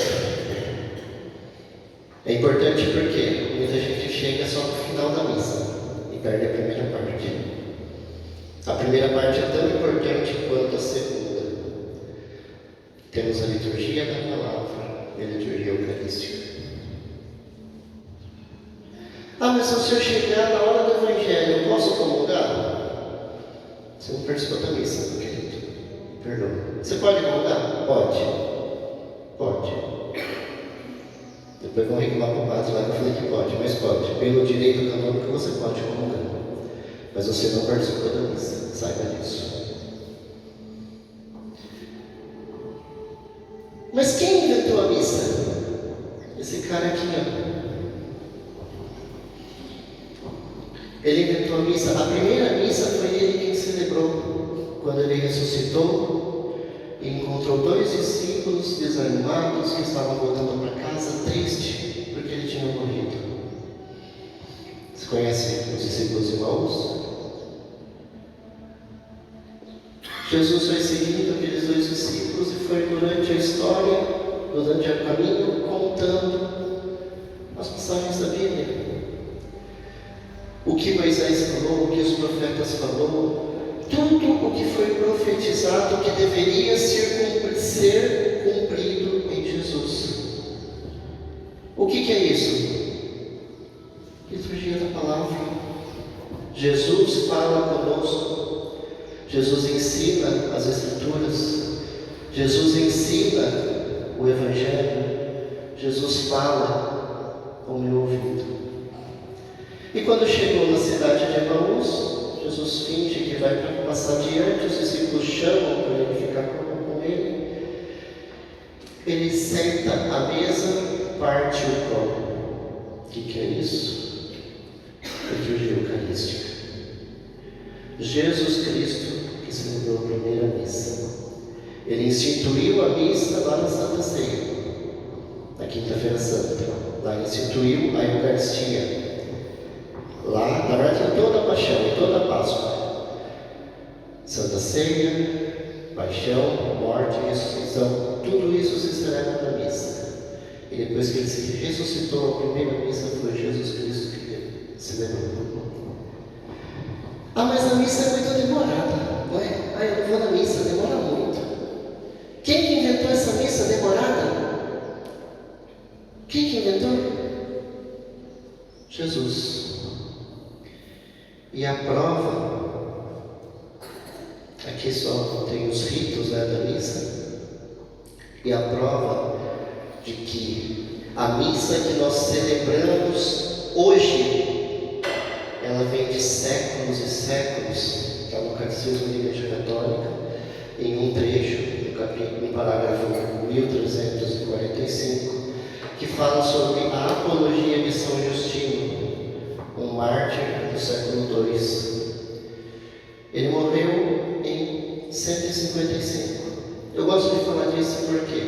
É importante porque muita gente chega só no final da missa e perde a primeira parte. A primeira parte é tão importante quanto a segunda. Temos a liturgia da palavra e a liturgia eucarística. Ah, mas se o senhor chegar na hora do evangelho, eu posso comungar? Você não participou da missa, meu querido. Perdão. Você pode comungar? Pode. Pode. Depois vão reclamar para o padre lá que eu falei que pode, mas pode. Pelo direito canônico você pode comungar. Mas você não participou da missa, saiba disso. Mas quem inventou a missa? Esse cara aqui, ó. Ele inventou a missa. A primeira missa foi ele quem celebrou. Quando ele ressuscitou e encontrou 2 discípulos desanimados que estavam voltando para casa triste porque ele tinha morrido. Você conhece os discípulos de Emaús? Jesus foi seguindo aqueles 2 discípulos e foi durante a história, durante o caminho, contando as passagens da Bíblia. O que Moisés falou, o que os profetas falaram, tudo o que foi profetizado que deveria ser cumprido em Jesus. O que é isso? Liturgia da palavra. Jesus fala conosco. Jesus ensina as Escrituras. Jesus ensina o Evangelho. Jesus fala ao meu ouvido. E quando chegou na cidade de Emaús, Jesus finge que vai passar adiante, os discípulos chamam para ele ficar com ele. Ele senta à mesa, parte o pão. O que é isso? Liturgia eucarística. Jesus Cristo, que celebrou a primeira missa, ele instituiu a missa lá na Santa Ceia, na Quinta-feira Santa. Lá instituiu a Eucaristia. Lá, na verdade, toda a paixão e toda a Páscoa. Santa Ceia, paixão, morte e ressurreição, tudo isso se celebra na missa. E depois que ele se ressuscitou, a primeira missa foi Jesus Cristo que celebrou. Ah, mas a missa é muito demorada, não é? Ah, eu não vou na missa. Jesus. E a prova, aqui só tem os ritos, né, da missa, e a prova de que a missa que nós celebramos hoje, ela vem de séculos e séculos, está no Catecismo da Igreja Católica, em um trecho, no parágrafo 1345, que fala sobre a apologia de São Justino, um mártir do século II. Ele morreu em 155. Eu gosto de falar disso porque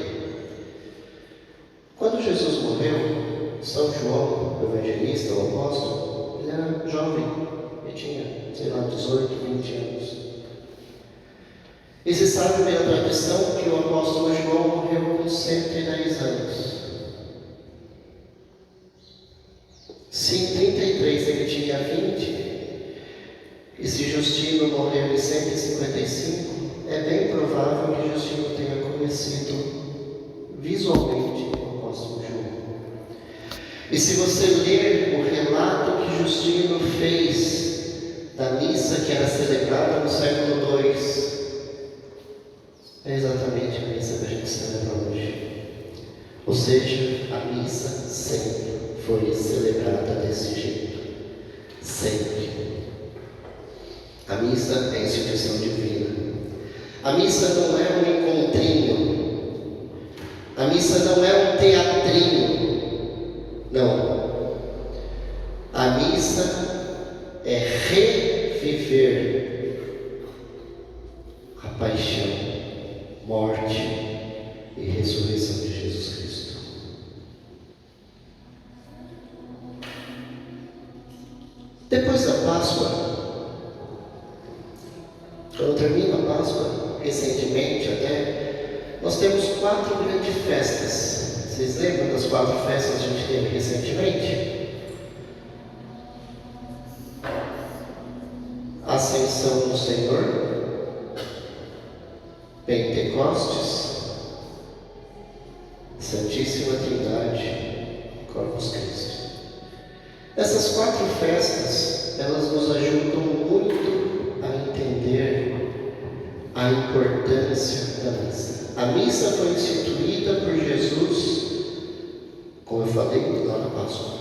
quando Jesus morreu, São João, o evangelista, o apóstolo, ele era jovem, ele tinha, 18, 20 anos. E se sabe pela tradição que o apóstolo João morreu com 110 anos. Se em 33 ele tinha 20, e se Justino morreu em 155, é bem provável que Justino tenha conhecido visualmente o apóstolo João. E se você ler o relato que Justino fez da missa que era celebrada no século II, é exatamente a missa que a gente celebra hoje. Ou seja, a missa sempre foi celebrada desse jeito. Sempre. A missa é instituição divina. A missa não é um encontrinho. A missa não é um teatrinho. Não. A missa é reviver a paixão, morte e ressurreição de Jesus Cristo. Depois da Páscoa, quando termina a Páscoa, recentemente até, nós temos 4 grandes festas. Vocês lembram das 4 festas que a gente teve recentemente? Ascensão do Senhor, Pentecostes, Santíssima Trindade e Corpus Christi. Essas 4 festas, elas nos ajudam muito a entender a importância da missa. A missa foi instituída por Jesus, como eu falei lá na Páscoa.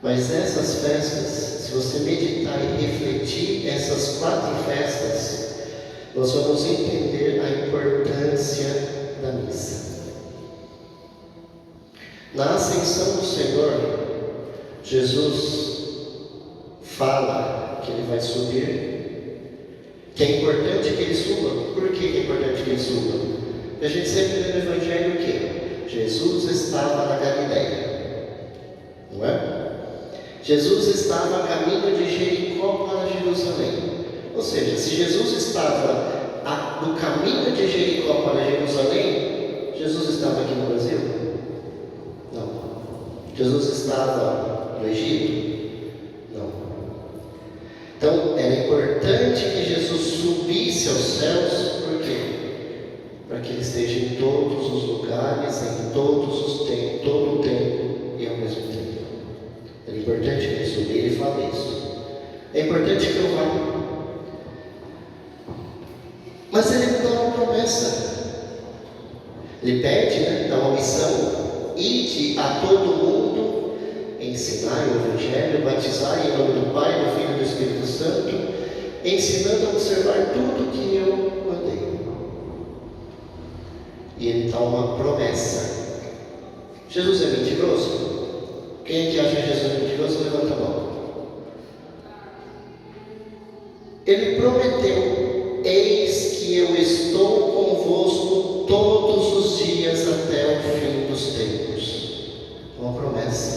Mas essas festas, se você meditar e refletir essas 4 festas, nós vamos entender a importância da missa. Na ascensão do Senhor, Jesus fala que ele vai subir, que é importante que ele suba. Por que é importante que ele suba? Porque a gente sempre lê no Evangelho o quê? Jesus estava na Galileia, não é? Jesus estava a caminho de Jericó para Jerusalém. Ou seja, se Jesus estava no caminho de Jericó para Jerusalém, Jesus estava aqui no Brasil? Não. Jesus estava no Egito? Não. Então, era importante que Jesus subisse aos céus, por quê? Para que ele esteja em todos os lugares, em todos os tempos, todo o tempo e ao mesmo tempo. É importante que ele suba, ele fala isso. É importante que eu vá. Mas ele me dá uma promessa. Ele pede, dá uma missão: ide a todo mundo, ensinai o Evangelho, batizai em nome do Pai, do Filho e do Espírito Santo, ensinando a observar tudo que eu mandei. E ele dá uma promessa. Jesus é mentiroso? Quem é que acha Jesus mentiroso, levanta a mão. Ele prometeu: eis que eu estou convosco todos os dias até o fim dos tempos. Uma promessa.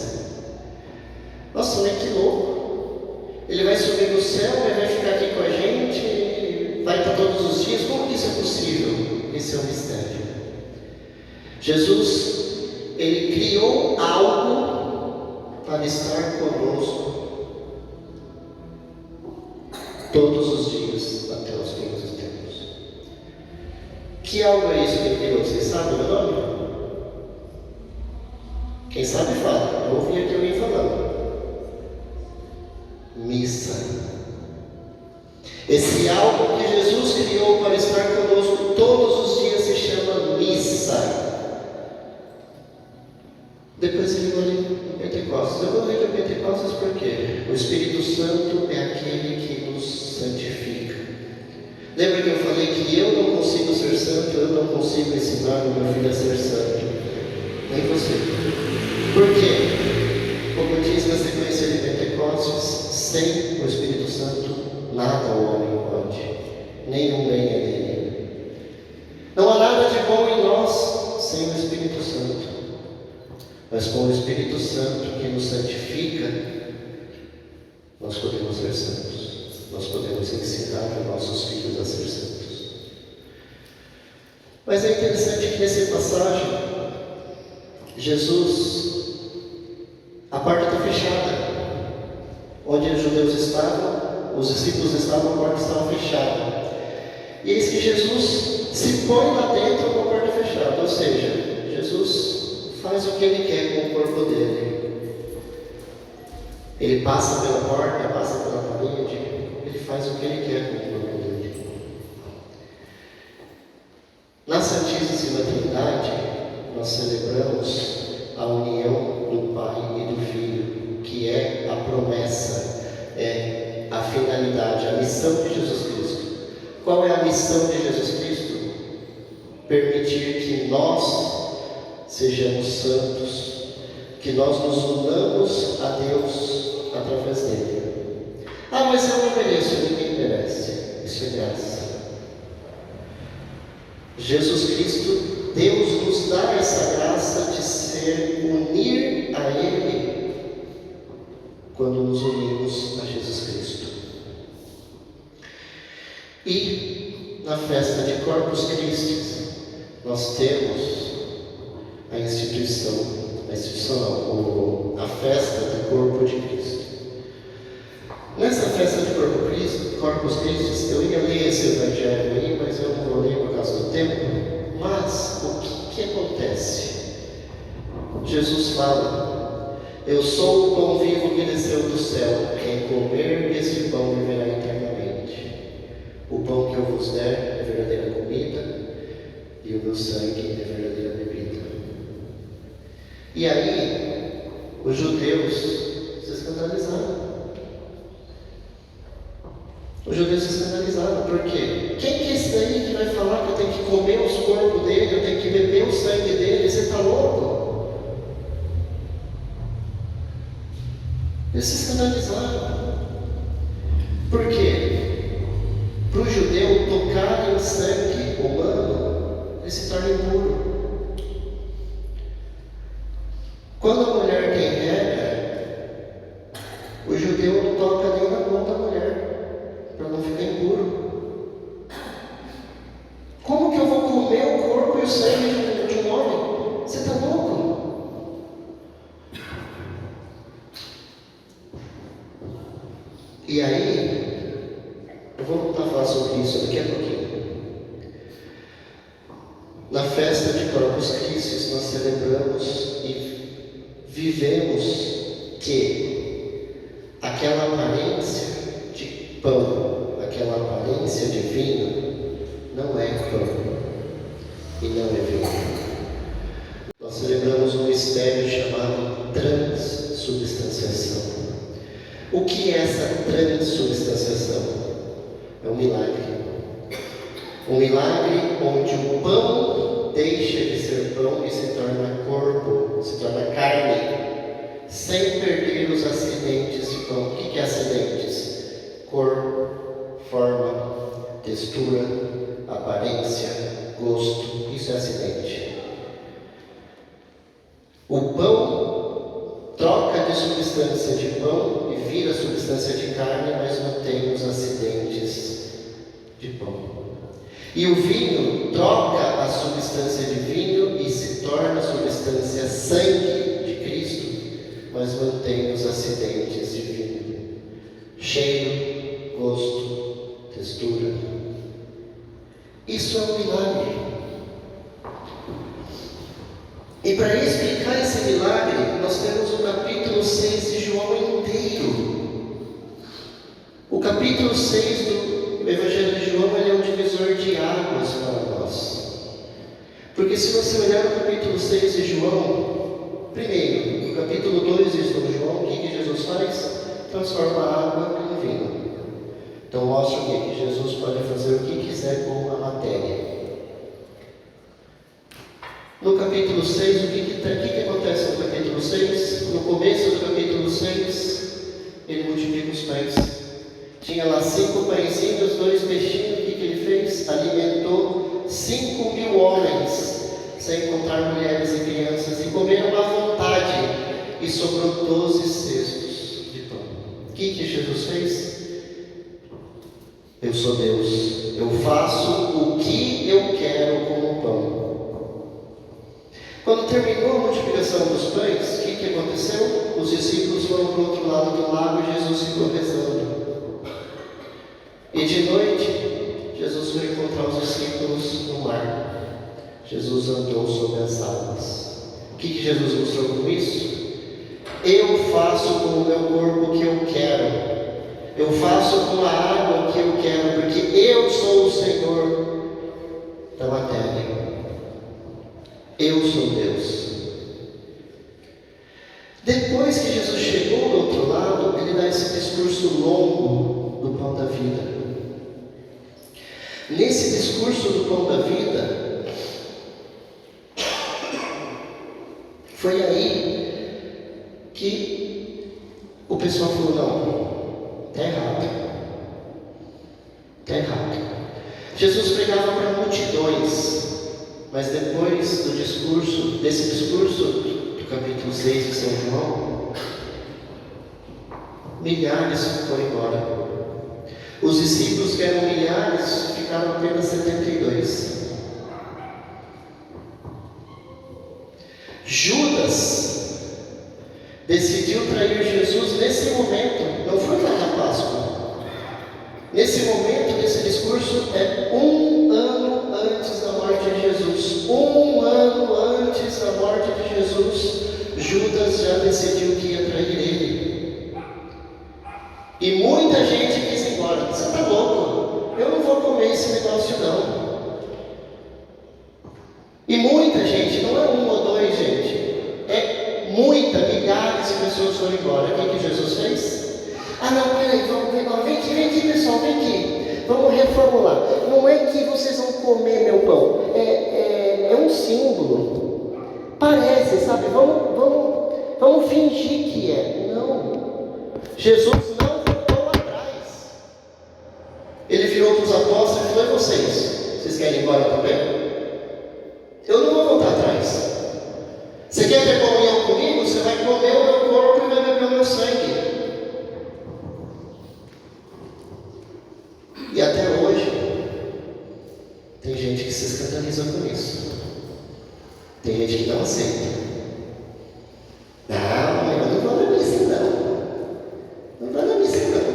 Nossa, mas que louco! Ele vai subir no céu, ele vai ficar aqui com a gente, vai estar todos os dias. Como que isso é possível? Esse é um mistério. Jesus, ele criou algo para estar conosco todos os dias até os fins dos tempos. Que algo é isso que ele criou? Vocês sabem o nome? Quem sabe fala. ouvir aqui alguém falando. Missa. Esse algo que Jesus criou para estar conosco todos os dias se chama missa. Depois ele vai em Pentecostes. Eu vou ler de Pentecostes porque o Espírito Santo é aquele que nos santifica. Lembra que eu falei que eu não consigo ser santo, eu não consigo ensinar o meu filho a ser santo? Nem você. Por quê? Como diz na sequência de Pentecostes, sem o Espírito Santo, nada o homem pode, nenhum bem é dele. Não há nada de bom em nós sem o Espírito Santo. Mas com o Espírito Santo que nos santifica, nós podemos ser santos. Nós podemos ensinar os nossos filhos a ser santos. Mas é interessante que nessa passagem, Jesus, a porta está fechada. Onde os judeus estavam, os discípulos estavam, a porta estava fechada. E eis que Jesus se põe lá dentro com a porta fechada. Ou seja, Jesus faz o que ele quer com o corpo dele. Ele passa pela porta, passa pela parede, ele faz o que ele quer com o corpo dele. Na Santíssima Trindade, nós celebramos a união do Pai e do Filho, que é a promessa, é a finalidade, a missão de Jesus Cristo. Qual é a missão de Jesus Cristo? Permitir que nós sejamos santos, que nós nos unamos a Deus através dele. Ah, mas eu não mereço, ninguém merece. Isso é graça. Jesus Cristo, Deus nos dá essa graça de unir a Ele quando nos unimos a Jesus Cristo. E na festa de Corpus Christi, nós temos a festa do corpo de Cristo. Nessa festa de Corpus Christi, eu ia ler esse evangelho aí, mas eu não vou ler por causa do tempo. Mas o que acontece? Jesus fala: eu sou o pão vivo que desceu do céu, quem comer desse pão viverá eternamente. O pão que eu vos der é verdadeira comida, e o meu sangue é verdadeira bebida. E aí, os judeus se escandalizaram. Os judeus se escandalizaram. Por quê? Quem que é esse daí que vai falar que eu tenho que comer os corpos dele, eu tenho que beber o sangue dele? Você está louco? Eles se escandalizaram. Por quê? Para o judeu tocar em sangue humano, ele se torna impuro. Quando a mulher tem regra, o judeu não toca nem na mão da mulher, para não ficar impuro. Como que eu vou comer o corpo e o sangue de um homem? Você está louco? E aí, eu vou voltar a falar sobre isso daqui a pouquinho. Na festa de Corpus Christi, nós celebramos e vivemos que aquela aparência de pão, aquela aparência de vinho, não é pão e não é vinho. Nós celebramos um mistério chamado transubstanciação. O que é essa transubstanciação? É um milagre. Um milagre onde o pão deixa de ser pão e se torna corpo, se torna carne, sem perder os acidentes de pão. O que é acidentes? Cor, forma, textura, aparência, gosto. Isso é acidente. O pão troca de substância de pão e vira substância de carne, mas mantém os acidentes de pão. E o vinho troca a substância de vinho e se torna a substância sangue de Cristo, mas mantém os acidentes de vinho. Cheiro, gosto, textura. Isso é um milagre. E para explicar esse milagre, nós nós temos o capítulo 6 de João inteiro. O capítulo 6 do Evangelho de João, ele é um divisor de águas para nós. Porque se você olhar o capítulo 6 de João, primeiro, no capítulo 2 de São João, o que Jesus faz? Transforma a água em vinho. Então mostra o que Jesus pode fazer o que quiser com a matéria. No capítulo 6, o que acontece no capítulo 6? No começo do capítulo 6, ele multiplica os pães. Tinha lá 5 pãezinhos, 2 peixinhos. O que ele fez? Alimentou 5.000 homens, sem contar mulheres e crianças, e comeram à vontade, e sobrou 12 cestos de pão. O que Jesus fez? Eu sou Deus, eu faço o que eu quero com o pão. Quando terminou a multiplicação dos pães, o que aconteceu? Os discípulos foram para o outro lado do lago e Jesus ficou rezando. E de noite, Jesus foi encontrar os discípulos no mar. Jesus andou sobre as águas. O que Jesus mostrou com isso? Eu faço com o meu corpo o que eu quero. Eu faço com a água o que eu quero, porque eu sou o Senhor da matéria. Eu sou Deus. Depois que Jesus chegou do outro lado, ele dá esse discurso longo do pão da vida. Nesse discurso do pão da vida, foi aí que o pessoal falou: não, está errado. Está errado. Jesus pregava para multidões, mas depois desse discurso do capítulo 6 de São João, milhares foram embora. Os discípulos, que eram milhares, ficaram apenas 72. Judas decidiu trair Jesus nesse momento, não foi lá na Páscoa. Nesse momento, nesse discurso, é 1 ano antes da morte de Jesus. 1 ano antes da morte de Jesus, Judas já decidiu que ia trair ele. E muita gente quis ir embora. Você está louco? Eu não vou comer esse negócio não. E muita gente, não é 1 ou 2, gente. É milhares de pessoas foram embora. O que Jesus fez? Ah não, peraí, vem aqui pessoal, vem aqui. Vamos reformular. Não é que vocês vão comer meu pão. É um símbolo. Parece, sabe? Vamos fingir que é. Não. Jesus não voltou atrás. Ele virou para os apóstolos e falou: e vocês querem ir embora também? Eu não vou voltar atrás. Você quer ter comunhão comigo? Você vai comer o meu corpo e vai beber o meu sangue. E até hoje, tem gente que se escandaliza com isso. Tem gente que não aceita. Não, eu não vou na missa não. Não vou na missa não.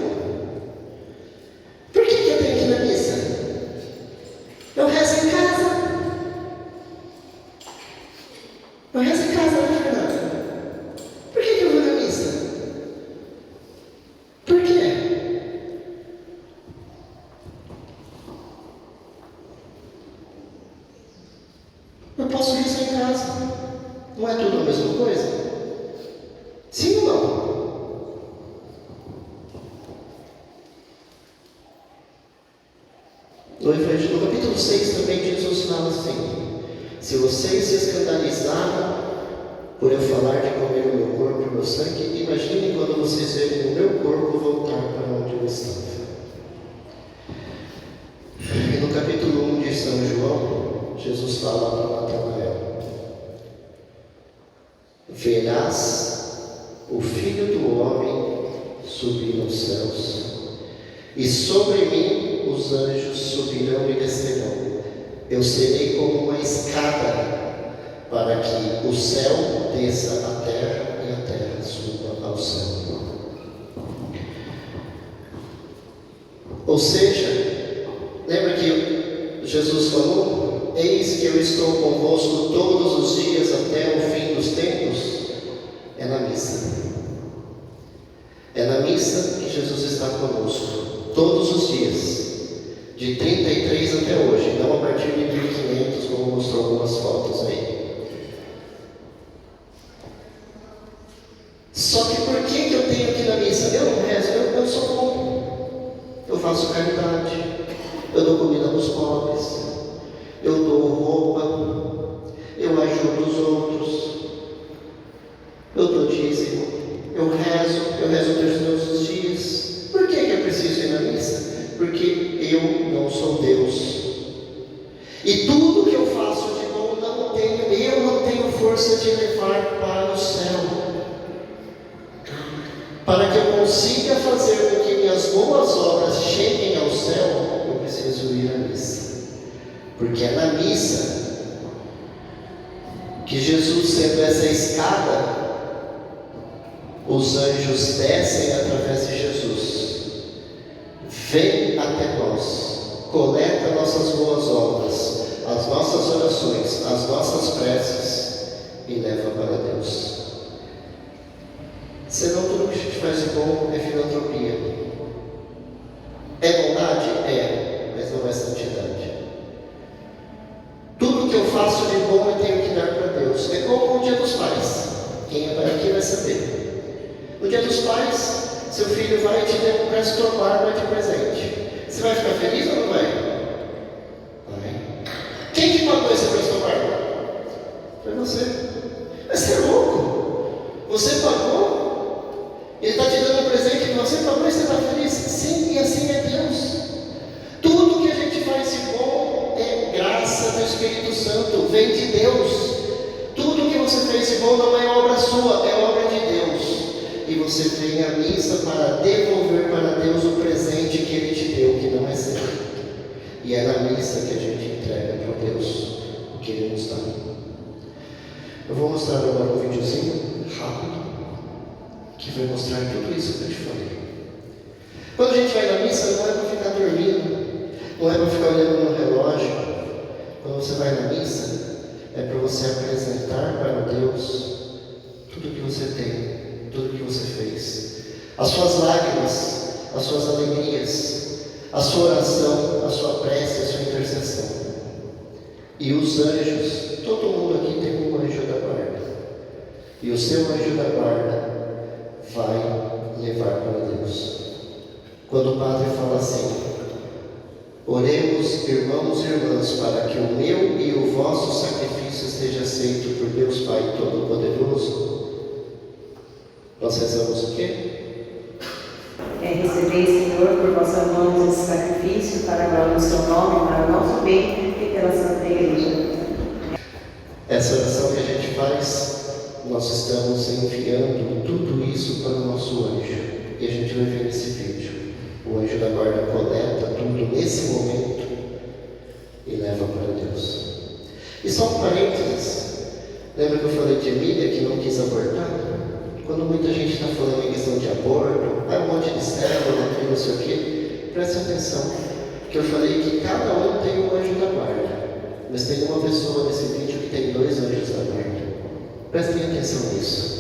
Por que eu tenho que ir na missa? Eu rezo em casa. Eu rezo em casa, né, Fernanda? Por que eu vou na missa? Por quê? Eu posso rezar em casa. Não é tudo a mesma coisa? Sim ou não? No capítulo 6 também Jesus fala assim: se vocês se escandalizaram por eu falar de comer o meu corpo e o meu sangue, imagine quando vocês verem o meu corpo voltar para onde eu estava. E no capítulo 1 de São João, Jesus fala para Natanael: verás o Filho do Homem subir aos céus, e sobre mim os anjos subirão e descerão. Eu serei como uma escada para que o céu desça à terra e a terra suba ao céu. Ou seja, lembra que Jesus falou: eis que eu estou convosco todos os dias até o fim dos tempos? É na missa. É na missa que Jesus está conosco, todos os dias, de 33 até hoje, não a partir de 1500, como mostrou algumas fotos aí. Só que por que eu tenho aqui na missa? Eu não rezo, eu sou bom. Eu faço caridade, eu dou comida para os pobres, eu dou roupa, eu ajudo os outros, eu dou dízimo, eu rezo todos os dias. Por que é preciso ir na missa? Porque eu não sou Deus. E tudo que eu faço de bom eu não tenho força de levar para o céu. Para que eu consiga fazer com que minhas boas obras cheguem ao céu, eu preciso ir à missa. Porque é na missa que Jesus, sendo essa escada, os anjos descem através de Jesus, vem até nós, coleta nossas boas obras, as nossas orações, as nossas preces e leva para Deus. Senão tudo que a gente faz de bom é filantropia. É bondade? É, mas não é santidade. Tudo que eu faço de bom eu tenho que dar para Deus. É como o Dia dos Pais. Quem é pai aqui vai saber. No Dia dos Pais, seu filho vai te dar um Castor Barba de presente. Você vai ficar feliz ou não vai? Vai. Quem que pagou esse Castor Barba? Foi você. Mas você é louco. Você pagou. Ele está te dando um presente que você pagou e você está feliz. Sim, e assim é Deus. Tudo que a gente faz de bom é graça do Espírito Santo. Vem de Deus. Tudo que você fez de bom não é obra sua, é obra de Deus. E você vem à missa para devolver para Deus o presente que Ele te deu, que não é seu. E é na missa que a gente entrega para Deus o que Ele nos dá. Eu vou mostrar agora um videozinho rápido, que vai mostrar tudo isso que eu te falei. Quando a gente vai na missa, não é para ficar dormindo, não é para ficar olhando no relógio. Quando você vai na missa, é para você apresentar para Deus tudo que você tem, tudo que você fez, as suas lágrimas, as suas alegrias, a sua oração, a sua prece, a sua intercessão. E os anjos, todo mundo aqui tem um anjo da guarda, e o seu anjo da guarda vai levar para Deus. Quando o padre fala assim: oremos, irmãos e irmãs, para que o meu e o vosso sacrifício seja aceito por Deus Pai Todo-Poderoso, nós rezamos o quê? Recebei, Senhor, por vossas mãos esse sacrifício, para a glória do seu nome, para o nosso bem e pela Santa Igreja. Essa oração que a gente faz, nós estamos enviando tudo isso para o nosso anjo. E a gente vai ver nesse vídeo. O anjo da guarda coleta tudo nesse momento e leva para Deus. E só um parênteses. Lembra que eu falei de Emília que não quis abortar? Quando muita gente está falando em questão de aborto, um monte de célula, não sei o quê, preste atenção, que eu falei que cada um tem um anjo da guarda, mas tem uma pessoa nesse vídeo que tem 2 anjos da guarda. Prestem atenção nisso.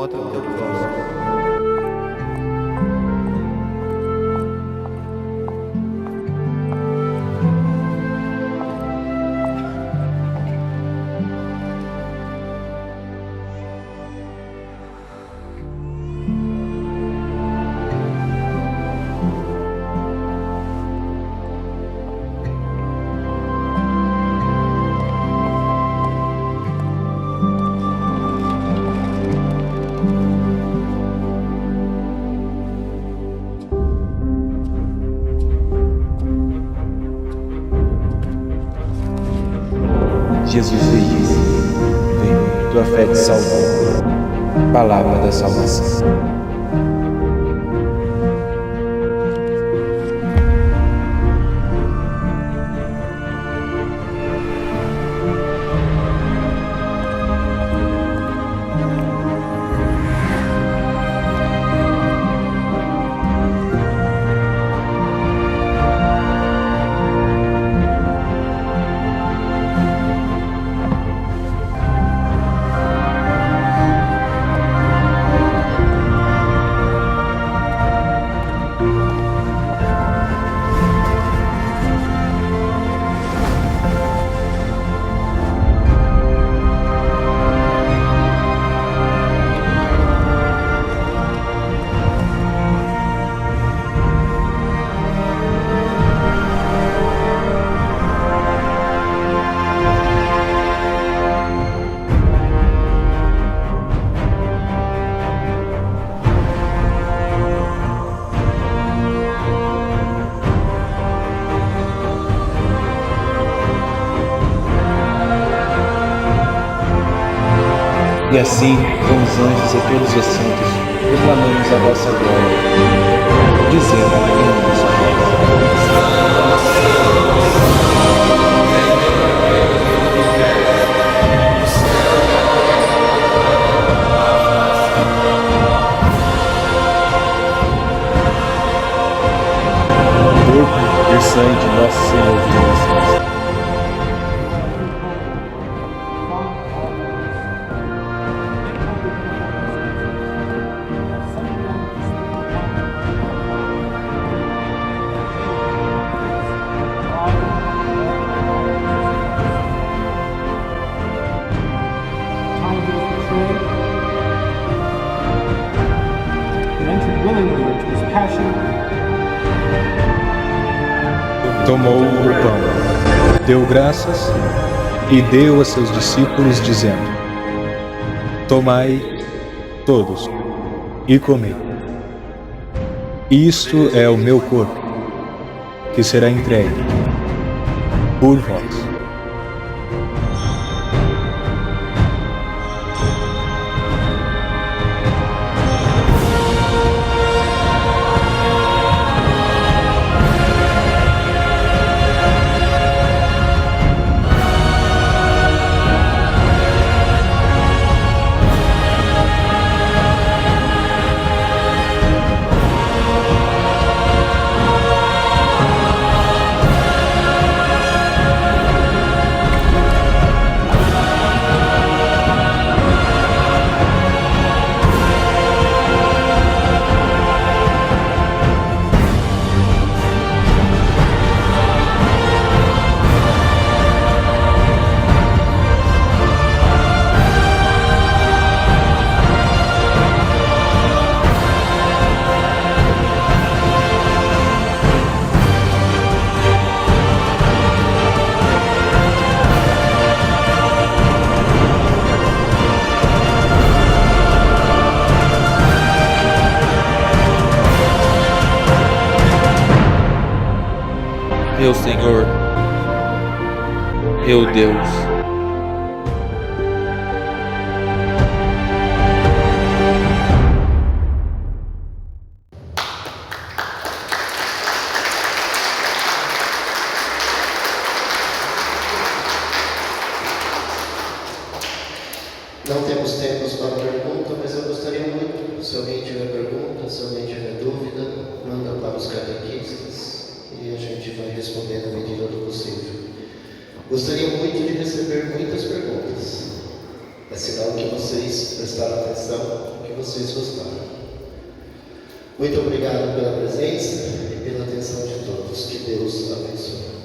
contra o teu próximo. Jesus veio, tua fé te salvou. Palavra da salvação. E assim, com os anjos e todos os santos, proclamamos a vossa glória, dizendo em nossa corpo e sangue de nosso Senhor Jesus. Tomou o pão, deu graças e deu a seus discípulos, dizendo: Tomai todos e comei. Isto é o meu corpo, que será entregue por vós. Meu Senhor, meu Deus. Não temos tempos para pergunta, mas eu gostaria muito, se alguém tiver pergunta, se alguém tiver dúvida, manda para os catequistas e a gente vai responder na medida do possível. Gostaria muito de receber muitas perguntas. É sinal que vocês prestaram atenção, que vocês gostaram. Muito obrigado pela presença e pela atenção de todos. Que Deus abençoe.